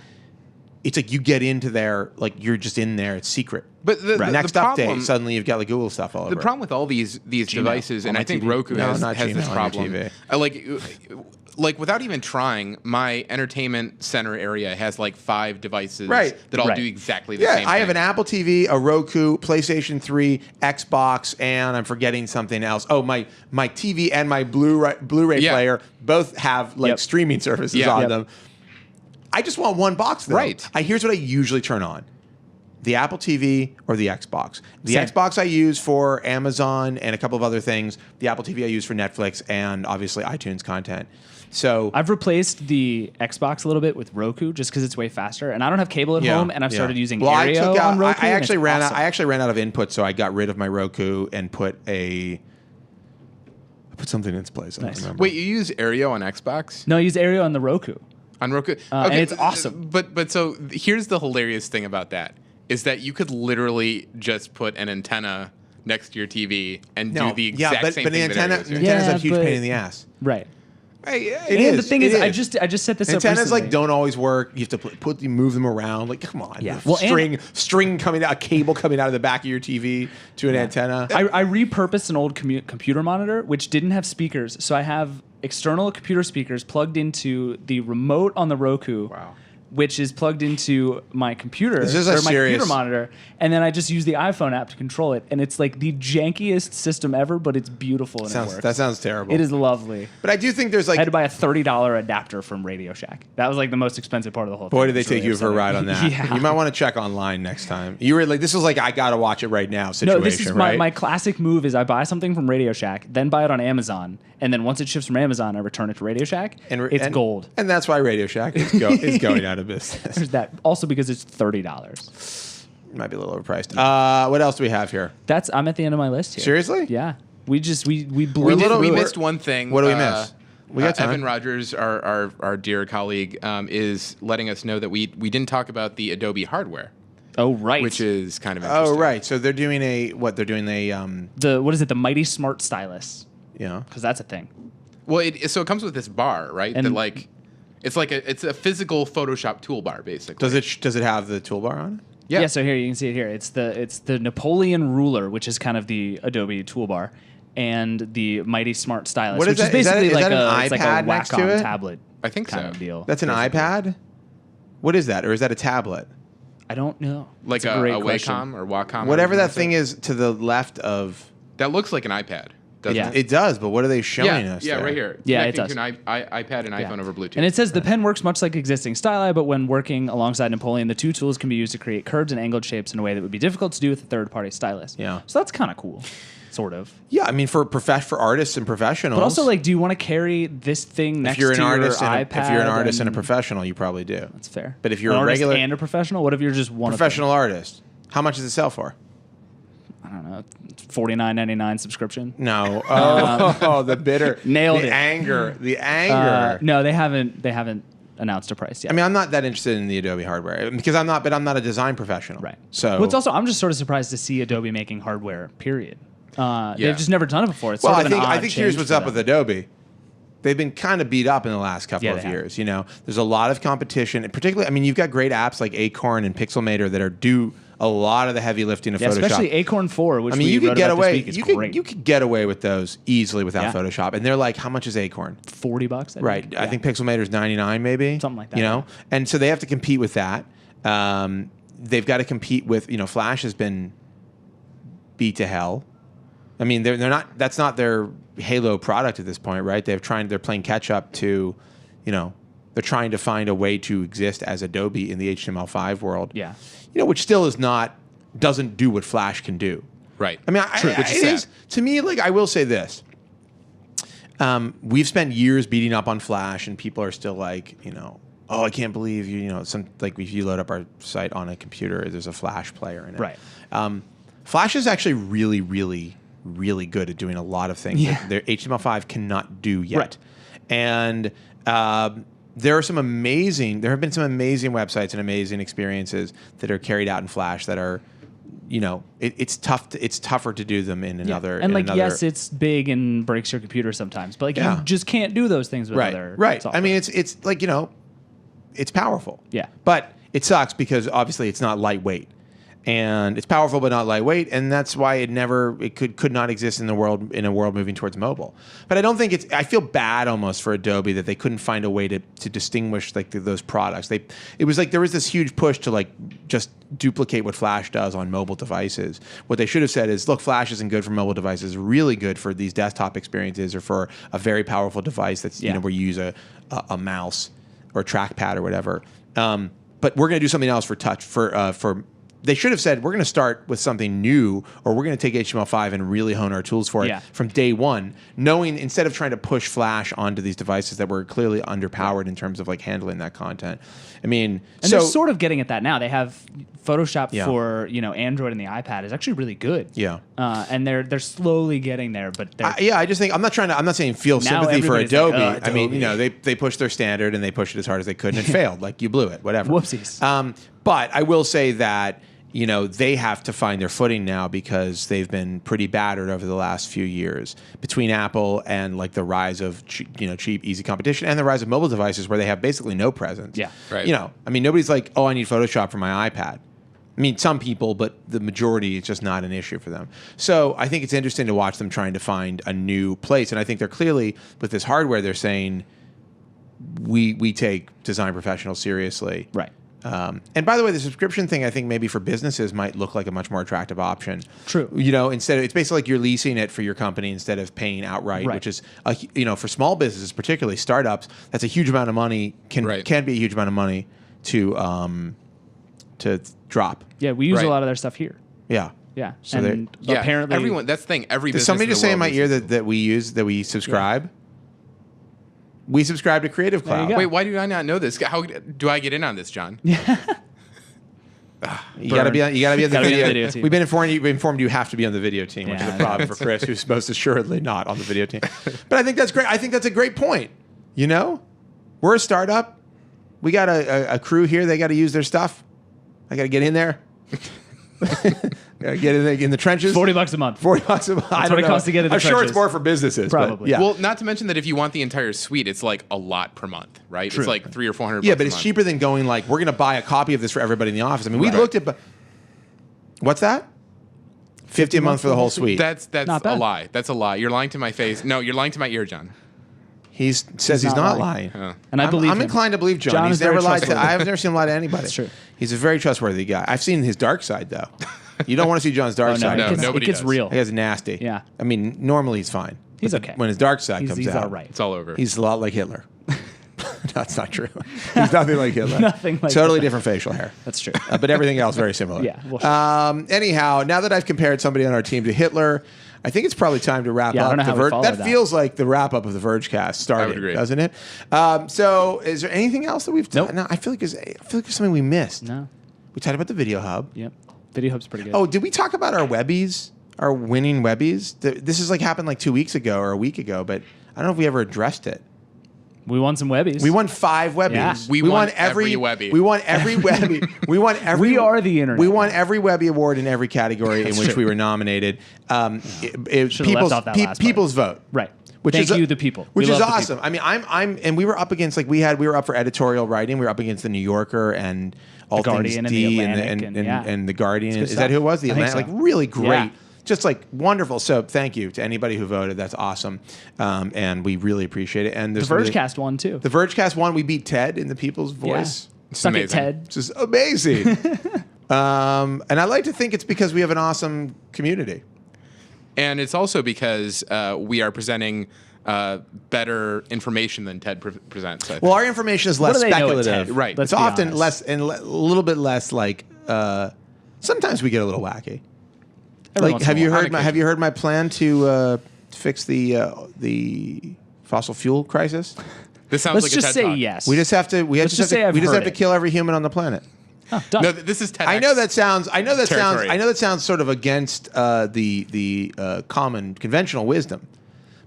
S1: you get into there, like you're just in there. It's secret.
S3: But the
S1: next
S3: problem,
S1: update, suddenly you've got like Google stuff all over.
S3: The problem with all these devices,
S2: on
S3: and
S2: my
S3: I think
S2: TV.
S3: Roku
S1: No,
S3: has
S1: not Gmail
S3: this
S1: on your
S3: problem.
S1: TV.
S3: Like without even trying, my entertainment center area has like 5 devices
S1: Right.
S3: that all
S2: Right.
S3: do exactly the same thing.
S1: I have an Apple TV, a Roku, PlayStation 3, Xbox, and I'm forgetting something else. Oh, my TV and my Blu-ray
S3: Yeah.
S1: player both have like
S2: Yep.
S1: streaming services
S3: Yeah.
S1: on
S2: Yep.
S1: them. I just want one box though.
S3: Right.
S1: Here's what I usually turn on. The Apple TV or the Xbox. The
S2: Same.
S1: Xbox I use for Amazon and a couple of other things. The Apple TV I use for Netflix and obviously iTunes content. So
S2: I've replaced the Xbox a little bit with Roku just because it's way faster, and I don't have cable at home, and I've started using Aereo on Roku.
S1: I
S2: and
S1: actually
S2: it's
S1: ran
S2: awesome.
S1: out. I actually ran out of input, so I got rid of my Roku and put something in its place. I don't
S2: Nice.
S1: remember.
S3: Wait, you use Aereo on Xbox?
S2: No, I use Aereo on the Roku.
S3: On Roku?
S2: And it's awesome.
S3: But so here's the hilarious thing about that is that you could literally just put an antenna next to your TV and do the exact same
S1: but the
S3: thing that
S1: antenna,
S3: Aereo's
S1: the
S3: doing.
S1: antenna's
S2: Yeah,
S1: a huge
S2: but-
S1: pain in the ass.
S2: Right.
S1: It
S2: And
S1: is.
S2: the thing
S1: It
S2: is, I just set this up
S1: Antennas
S2: recently.
S1: like don't always work. You have to you move them around. Like come on,
S2: Yeah.
S1: The
S2: Well, and-
S1: string coming out, a cable coming out of the back of your TV to an antenna.
S2: I repurposed an old computer monitor which didn't have speakers, so I have external computer speakers plugged into the remote on the Roku.
S1: Wow.
S2: Which is plugged into my computer
S1: This is a
S2: or my
S1: serious-
S2: computer monitor, and then I just use the iPhone app to control it, and it's like the jankiest system ever, but it's beautiful and it works.
S1: That sounds terrible.
S2: It is lovely.
S1: But I do think there's
S2: I had
S1: like,
S2: to buy a $30 adapter from Radio Shack. That was like the most expensive part of the whole thing.
S1: boy, did they
S2: It's really
S1: take you for a
S2: upsetting.
S1: ride on that.
S2: Yeah.
S1: You might want to check online next time. You were like, this was like, I gotta watch it right now situation,
S2: No, this is
S1: right?
S2: my classic move is I buy something from Radio Shack, then buy it on Amazon, and then once it ships from Amazon, I return it to Radio Shack. It's gold.
S1: And that's why Radio Shack is going out of business.
S2: There's that. Also because it's $30.
S1: Might be a little overpriced. What else do we have here?
S2: I'm at the end of my list here.
S1: Seriously?
S2: Yeah. We blew
S1: We're a
S2: it
S1: little-
S2: through
S3: We
S2: it.
S3: missed one thing.
S1: What do we miss? We got time.
S3: Evan Rogers, our dear colleague, is letting us know that we didn't talk about the Adobe hardware,
S2: Oh right.
S3: which is kind of interesting.
S1: Oh, right. So they're doing what they're doing
S2: what is it? The Mighty Smart Stylus. Because that's a thing.
S3: Well, so it comes with this bar, right?
S2: And-
S3: that like, it's a physical Photoshop toolbar, basically.
S1: does it have the toolbar on it?
S3: Yeah.
S2: So here you can see it here. It's the Napoleon ruler, which is kind of the Adobe toolbar, and the Mighty Smart Stylus,
S1: What is
S2: which
S1: that?
S2: is basically
S1: Is
S2: like
S1: that an
S2: it's like
S1: iPad
S2: a
S1: next to
S2: Wacom
S1: it?
S2: tablet.
S3: I think
S2: kind
S3: so.
S2: of deal.
S1: That's an
S2: basically.
S1: iPad? What is that? Or is that a tablet?
S2: I don't know.
S3: Like
S2: That's
S3: a
S2: great question.
S3: Wacom or Wacom.
S1: Whatever
S3: or
S1: that thing is to the left of...
S3: That looks like an iPad, doesn't
S2: Yeah.
S3: it?
S1: It does, but what are they showing us
S3: Yeah,
S1: there?
S3: right here.
S2: Yeah, it
S3: Connecting
S2: does.
S3: to an iPad and iPhone over Bluetooth.
S2: And it says the pen works much like existing styli, but when working alongside Napoleon, the two tools can be used to create curves and angled shapes in a way that would be difficult to do with a third-party stylus.
S1: Yeah.
S2: So that's kind of cool, sort of.
S1: Yeah, I mean, for artists and professionals...
S2: But also, like, do you want to carry this thing next
S1: if you're
S2: to
S1: an
S2: your
S1: artist
S2: iPad?
S1: if you're an artist and a
S2: and-
S1: professional, you probably do.
S2: That's fair.
S1: But if you're
S2: an
S1: a
S2: artist
S1: regular...
S2: and a professional, what if you're just one
S1: professional artist. How much does it sell for?
S2: I don't know, $49.99 subscription.
S1: No. Oh, the bitter.
S2: Nailed
S1: the
S2: it.
S1: The anger.
S2: No, they haven't announced a price yet.
S1: I mean, I'm not that interested in the Adobe hardware because I'm not a design professional.
S2: Right.
S1: So
S2: well, it's also, I'm just sort of surprised to see Adobe making hardware, period. They've just never done it before. It's
S1: well,
S2: sort of
S1: I think here's
S2: change
S1: what's
S2: for
S1: up
S2: them.
S1: with Adobe. They've been kind of beat up in the last couple of
S2: they have.
S1: years. You know, there's a lot of competition, and particularly, I mean, you've got great apps like Acorn and Pixelmator that do a lot of the heavy lifting of
S2: Yeah,
S1: Photoshop.
S2: especially Acorn 4, which
S1: I mean,
S2: we
S1: you could
S2: wrote
S1: get
S2: about
S1: away.
S2: this week. It's
S1: You
S2: great.
S1: could get away with those easily without
S2: Yeah.
S1: Photoshop, and they're like, how much is Acorn?
S2: $40, I think.
S1: Right.
S2: Yeah.
S1: I think Pixelmator's 99, maybe
S2: Something like that,
S1: You know, and so they have to compete with that. They've got to compete with Flash has been beat to hell. I mean, they're not. That's not their Halo product at this point, right? They're playing catch up to, they're trying to find a way to exist as Adobe in the HTML5 world.
S2: Yeah.
S1: Which still doesn't do what Flash can do.
S3: Right.
S1: I mean,
S3: Which is
S1: it
S3: sad.
S1: is to me. Like, I will say this: we've spent years beating up on Flash, and people are still like, oh, I can't believe if you load up our site on a computer, there's a Flash player in it.
S2: Right.
S1: Flash is actually really, really, really good at doing a lot of things that their HTML5 cannot do yet.
S2: Right.
S1: And there have been some amazing websites and amazing experiences that are carried out in Flash that are, it's tougher to do them in another.
S2: And
S1: in
S2: yes, it's big and breaks your computer sometimes, but you just can't do those things with other
S1: Right.
S2: software.
S1: I mean, it's like, it's powerful.
S2: Yeah.
S1: But it sucks because obviously it's not lightweight. And it's powerful but not lightweight, and that's why it could not exist in a world moving towards mobile. But I don't think I feel bad almost for Adobe that they couldn't find a way to distinguish those products. It was like there was this huge push to just duplicate what Flash does on mobile devices. What they should have said is, look, Flash isn't good for mobile devices, really good for these desktop experiences or for a very powerful device that's where you use a mouse or a trackpad or whatever. But we're going to do something else for touch for. They should have said, we're going to start with something new, or we're going to take HTML5 and really hone our tools for it from day one, knowing instead of trying to push Flash onto these devices that were clearly underpowered in terms of handling that content. I mean,
S2: and they're sort of getting at that now. They have Photoshop for Android and the iPad is actually really good.
S1: Yeah,
S2: and they're slowly getting there. But
S1: I just think I'm not saying feel sympathy for Adobe.
S2: Like,
S1: I mean, they pushed their standard and they pushed it as hard as they could, and it failed. Like, you blew it, whatever.
S2: Whoopsies.
S1: But I will say that they have to find their footing now because they've been pretty battered over the last few years between Apple and the rise of cheap, easy competition and the rise of mobile devices where they have basically no presence.
S2: Yeah,
S3: right.
S1: I mean, nobody's like, oh, I need Photoshop for my iPad. I mean, some people, but the majority, it's just not an issue for them. So I think it's interesting to watch them trying to find a new place. And I think they're clearly, with this hardware, they're saying, we take design professionals seriously.
S2: Right.
S1: And by the way, the subscription thing, I think maybe for businesses might look like a much more attractive option.
S2: True.
S1: Instead of, it's basically like you're leasing it for your company instead of paying outright, which is, for small businesses, particularly startups, that's a huge amount of money, can be a huge amount of money to drop.
S2: Yeah, we use a lot of their stuff here.
S1: Yeah.
S2: Yeah.
S1: So
S2: and apparently,
S3: everyone. That's the thing. Every
S1: did
S3: business
S1: somebody
S3: in
S1: just
S3: the
S1: say in
S3: world
S1: my ear
S3: uses
S1: that we subscribe? Yeah. We subscribe to Creative
S2: There you
S1: Cloud.
S2: go.
S3: Wait, why do I not know this? How do I get in on this, John?
S1: You gotta be on the video
S2: team.
S1: We've been informed you have to be on the video team, which is a problem for Chris, who's most assuredly not on the video team. But I think that's great. I think that's a great point. We're a startup. We got a crew here. They got to use their stuff. I got to get in there. Get in the trenches.
S2: $40 a month.
S1: $40 a month.
S2: That's what it costs to get in the
S1: I'm sure
S2: trenches.
S1: it's more for businesses.
S2: Probably.
S1: But yeah.
S3: Well, not to mention that if you want the entire suite, it's like a lot per month, right?
S2: True.
S3: It's like $300 or $400.
S1: Yeah, but
S3: a
S1: it's
S3: month.
S1: cheaper than going we're going to buy a copy of this for everybody in the office. I mean, we looked at, what's that? $50 a month for the whole suite.
S3: That's
S2: Not
S3: a
S2: bad.
S3: lie. That's a lie. You're lying to my face. No, you're lying to my ear, John.
S1: He says he's not lying.
S2: And I believe
S1: I'm
S2: him.
S1: inclined to believe John.
S2: John
S1: He's
S2: is very
S1: never lied to.
S2: trustworthy.
S1: I've never seen him lie to anybody.
S2: That's true.
S1: He's a very trustworthy guy. I've seen his dark side though. You don't want to see John's dark side.
S3: No,
S2: it
S3: nobody
S2: gets
S3: does.
S2: real.
S1: He has nasty.
S2: Yeah.
S1: I mean, normally he's fine.
S2: He's
S1: But
S2: okay.
S1: When his dark side comes
S2: He's
S1: out,
S2: all right.
S3: It's all over.
S1: he's a lot like Hitler. That's not true. He's nothing like Hitler.
S2: Nothing like
S1: Totally
S2: Hitler.
S1: different facial hair.
S2: That's true.
S1: But everything else very similar.
S2: Yeah, well, sure.
S1: Anyhow, now that I've compared somebody on our team to Hitler, I think it's probably time to wrap
S2: Yeah, I
S1: up
S2: don't know
S1: the
S2: how we
S1: Verge.
S2: follow
S1: That
S2: that.
S1: feels like the wrap up of the Vergecast started,
S3: I would agree.
S1: doesn't it? So, is there anything else that we've done?
S2: Nope.
S1: No, I feel like there's something we missed.
S2: No.
S1: We talked about the Video Hub.
S2: Yep. Video Hub's pretty good.
S1: Oh, did we talk about our Webbies? Our winning Webbies? This is like happened like 2 weeks ago or a week ago, but I don't know if we ever addressed it.
S2: We won some Webbies.
S1: We won 5 Webbies.
S2: Yeah.
S3: We won every Webbie.
S1: We won every Webbie. We won every.
S2: We are the internet.
S1: We won every Webbie award in every category in which we were nominated.
S2: Should've left off that last part.
S1: People's vote.
S2: Right.
S1: Which
S2: Thank
S1: is
S2: you, the people.
S1: Which
S2: We
S1: is
S2: love the
S1: awesome.
S2: people.
S1: I mean, and we were up against we were up for editorial writing. We were up against the New Yorker and All
S2: Guardian
S1: Things
S2: and the
S1: D
S2: Atlantic
S1: and the Guardian.
S2: It's good
S1: Is that who it was? The
S2: I think
S1: Atlantic.
S2: so.
S1: Like really great.
S2: Yeah.
S1: Just like wonderful. So thank you to anybody who voted. That's awesome, and we really appreciate it. And
S2: The Vergecast won too.
S1: The Vergecast won. We beat Ted in the People's Voice.
S2: Suck it,
S3: amazing.
S2: Ted.
S1: Which is amazing. And I like to think it's because we have an awesome community.
S3: And it's also because we are presenting better information than Ted presents. I think.
S1: Well, our information is less
S2: What do they know at
S1: speculative.
S2: TED?
S3: Right.
S2: Let's
S1: It's
S2: be
S1: often
S2: honest.
S1: less and a little bit less like. Sometimes we get a little wacky.
S2: Every
S1: Like,
S2: once in
S1: have
S2: a
S1: you
S2: while.
S1: heard my plan to fix the fossil fuel crisis?
S3: This sounds
S2: Let's
S3: like a
S2: just
S3: TED
S2: say
S3: Talk.
S2: yes.
S1: We just have to. We
S2: Let's
S1: just
S2: just
S1: have
S2: say
S1: to.
S2: I've
S1: We just
S2: heard
S1: have to
S2: it.
S1: kill every human on the planet.
S2: Oh, done.
S3: No, this is TED.
S1: I know that sounds. I know that
S3: Territory.
S1: sounds. I know that sounds sort of against the common conventional wisdom.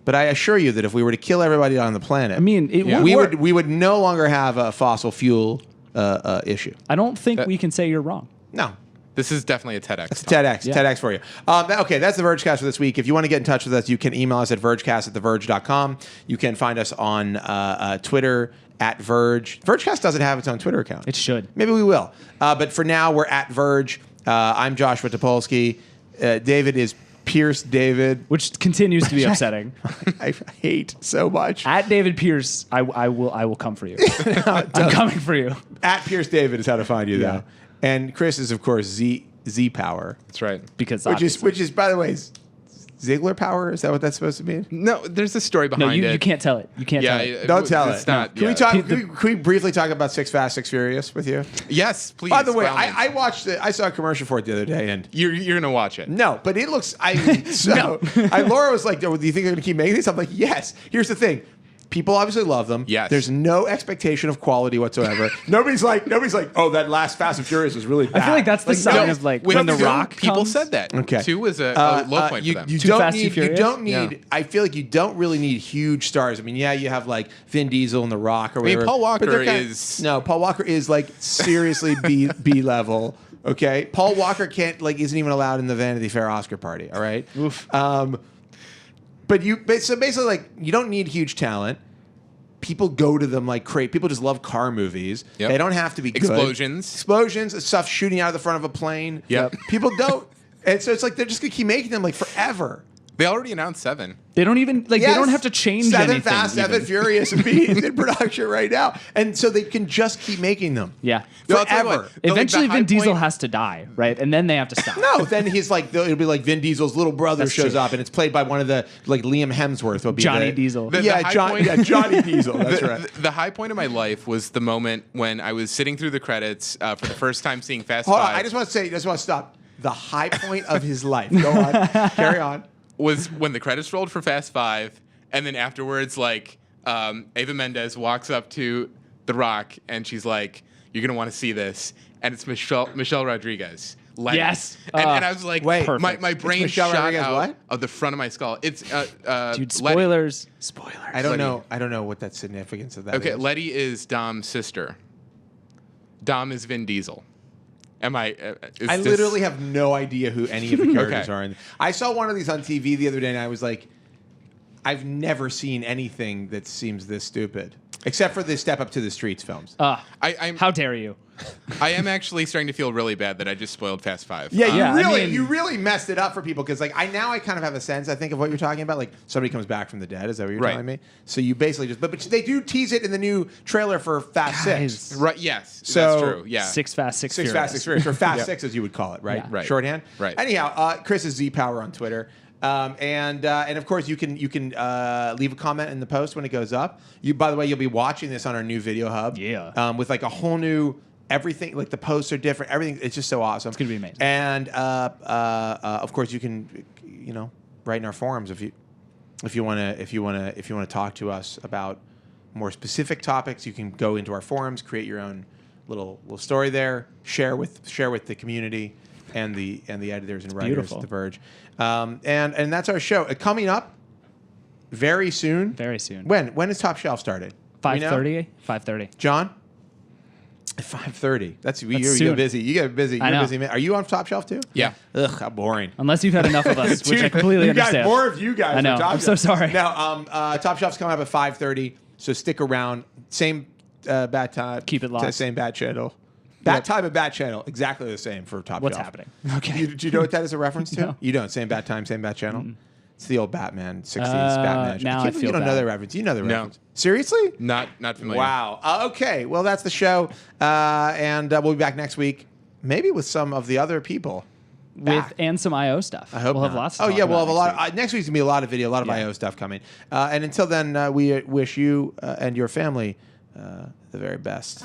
S1: But I assure you that if we were to kill everybody on the planet,
S2: I mean, it would
S1: we
S2: work.
S1: would no longer have a fossil fuel issue.
S2: I don't think we can say you're wrong.
S1: No.
S3: This is definitely a TEDx.
S1: It's
S3: talk.
S1: TEDx.
S2: Yeah.
S1: TEDx for you. Okay, that's the Vergecast for this week. If you want to get in touch with us, you can email us at vergecast@theverge.com. You can find us on Twitter at Verge. Vergecast doesn't have its own Twitter account.
S2: It should.
S1: Maybe we will. But for now, we're at Verge. I'm Joshua Topolsky. David is Pierce David.
S2: Which continues to be upsetting.
S1: I hate so much.
S2: At David Pierce, I will come for you. I'm coming for you.
S1: At Pierce David is how to find you,
S2: Yeah.
S1: though. And Chris is, of course, Z Power.
S3: That's right.
S2: Because
S1: Which is, by the way, Ziegler Power? Is that what that's supposed to mean?
S3: No, there's a story behind
S2: no, you,
S3: it.
S2: you can't tell it. You can't tell it.
S1: Don't tell
S3: it's
S1: it.
S3: Not,
S1: Can we
S3: yeah.
S1: talk? Can we briefly talk about Six Fast, Six Furious with you?
S3: Yes, please.
S1: By the way,
S3: by all means.
S1: I watched it. I saw a commercial for it the other day, and
S3: You're gonna watch it.
S1: no, but it looks. Laura was like, "Do you think they're going to keep making these?" I'm like, "Yes." Here's the thing. People obviously love them.
S3: Yes.
S1: There's no expectation of quality whatsoever. nobody's like, oh, that last Fast and Furious was really bad.
S2: I feel like that's the sign
S1: no,
S2: of like
S3: When
S2: when The
S3: Two,
S2: Rock
S3: people
S2: comes.
S3: said that.
S1: Okay.
S3: 2 was a low point
S1: you,
S3: for them.
S1: You
S2: Too
S1: don't
S2: Fast and
S1: need. You
S2: Furious?
S1: don't need.
S3: Yeah.
S1: I feel like you don't really need huge stars. I mean, yeah, you have like Vin Diesel and The Rock or
S3: mean,
S1: whatever.
S3: Paul Walker
S1: but they're
S3: is-
S1: no. Paul Walker is like seriously B level. Okay, Paul Walker isn't even allowed in the Vanity Fair Oscar party. All right.
S2: Oof.
S1: So basically, like, you don't need huge talent. People go to them like crazy. People just love car movies.
S3: Yep.
S1: They don't have to be good. Explosions, stuff shooting out of the front of a plane.
S3: Yep.
S1: People don't. And so it's like they're just going to keep making them like forever.
S3: They already announced 7.
S2: They don't even like.
S1: Yes.
S2: They don't have to change
S1: 7
S2: anything.
S1: Fast,
S2: even.
S1: 7 Furious, and Beat is in production right now. And so they can just keep making them.
S2: Yeah.
S3: No, I'll tell you
S1: Forever.
S3: what, the
S2: Eventually,
S3: high
S2: Vin Diesel
S3: point-
S2: has to die, right? And then they have to stop.
S1: No, then he's like, it'll be like Vin Diesel's little brother
S2: That's
S1: shows
S2: true.
S1: up, and it's played by one of the, like Liam Hemsworth will be
S2: Johnny
S1: the-
S2: Diesel.
S3: The
S1: Yeah,
S3: high point-
S1: Johnny Diesel. That's right.
S3: The high point of my life was the moment when I was sitting through the credits for the first time seeing Fast
S1: Hold on,
S3: 5.
S1: I just want to stop. The high point of his life. Go on. Carry on.
S3: was when the credits rolled for Fast 5, and then afterwards, like, Ava Mendes walks up to The Rock, and she's like, "You're gonna want to see this," and it's Michelle Rodriguez. Letty.
S2: Yes.
S3: And I was like,
S1: Wait.
S3: my brain
S1: Michelle
S3: shot
S1: Rodriguez
S3: out
S1: what?
S3: of the front of my skull. It's
S2: Dude,
S3: Letty.
S2: spoilers. Spoilers.
S1: I don't
S3: Letty.
S1: know. I don't know what that significance of that
S3: Okay,
S1: is.
S3: Letty is Dom's sister. Dom is Vin Diesel. Am I?
S1: I literally have no idea who any of the characters
S3: Okay.
S1: are. I saw one of these on TV the other day, and I was like, I've never seen anything that seems this stupid, except for the Step Up to the Streets films.
S3: I'm.
S2: How dare you?
S3: I am actually starting to feel really bad that I just spoiled Fast 5.
S1: Yeah,
S2: Yeah, I mean-
S1: you really messed it up for people because, like, I kind of have a sense. I think of what you're talking about. Like, somebody comes back from the dead. Is that what you're
S3: Right.
S1: telling me? So you basically just, but they do tease it in the new trailer for Fast Six.
S3: Right. Yes.
S1: So-
S3: that's true. Yeah.
S2: Six Fast, Six
S1: Six
S2: Furious.
S1: Fast, Six Furious, or Fast Six as you would call it, right?
S2: Yeah.
S3: Right.
S1: Shorthand.
S3: Right.
S1: Anyhow, Chris is Z Power on Twitter, and of course you can leave a comment in the post when it goes up. By the way, you'll be watching this on our new Video Hub.
S2: Yeah.
S1: With like a whole new everything. Like the posts are different. Everything. It's just so awesome. It's
S2: gonna be amazing.
S1: And of course you can write in our forums if you want to talk to us about more specific topics. You can go into our forums, create your own little story there, share with the community. and the editors and writers
S2: beautiful.
S1: at The Verge. And that's our show. Coming up very soon.
S2: Very soon.
S1: When is Top Shelf started?
S2: 5:30. 5:30.
S1: John? 5:30. That's you
S2: soon.
S1: get busy. You get busy. You're
S2: I
S1: a
S2: know.
S1: busy man. Are you on Top Shelf too?
S3: Yeah.
S1: Ugh, how boring.
S2: Unless you've had enough of us, which I completely
S1: you
S2: understand.
S1: Guys, more of you guys.
S2: I know.
S1: on Top
S2: I'm so
S1: Shelf.
S2: sorry.
S1: Now, Top Shelf's coming up at 5:30, so stick around. Same bad time.
S2: Keep it locked.
S1: Same bad channel. Bad time and bad channel. Exactly the same for Top
S2: What's
S1: Shelf.
S2: happening? Okay.
S1: Do you know what that is a reference to?
S2: No.
S1: You don't. Same bad time, same bad channel. It's the old Batman 60s Batman.
S2: now I
S1: can't believe you
S2: feel
S1: don't know
S2: bad.
S1: the reference. You know the
S3: No.
S1: reference. Seriously?
S3: Not familiar.
S1: Wow. Okay. Well, that's the show, and we'll be back next week, maybe with some of the other people. Back.
S2: And some IO stuff.
S1: I hope
S2: we'll
S1: not.
S2: have lots. To
S1: Oh
S2: talk
S1: yeah, we'll
S2: about
S1: have a lot.
S2: next week.
S1: Next week's gonna be a lot of video, a lot of
S2: Yeah.
S1: IO stuff coming. And until then, we wish you and your family the very best.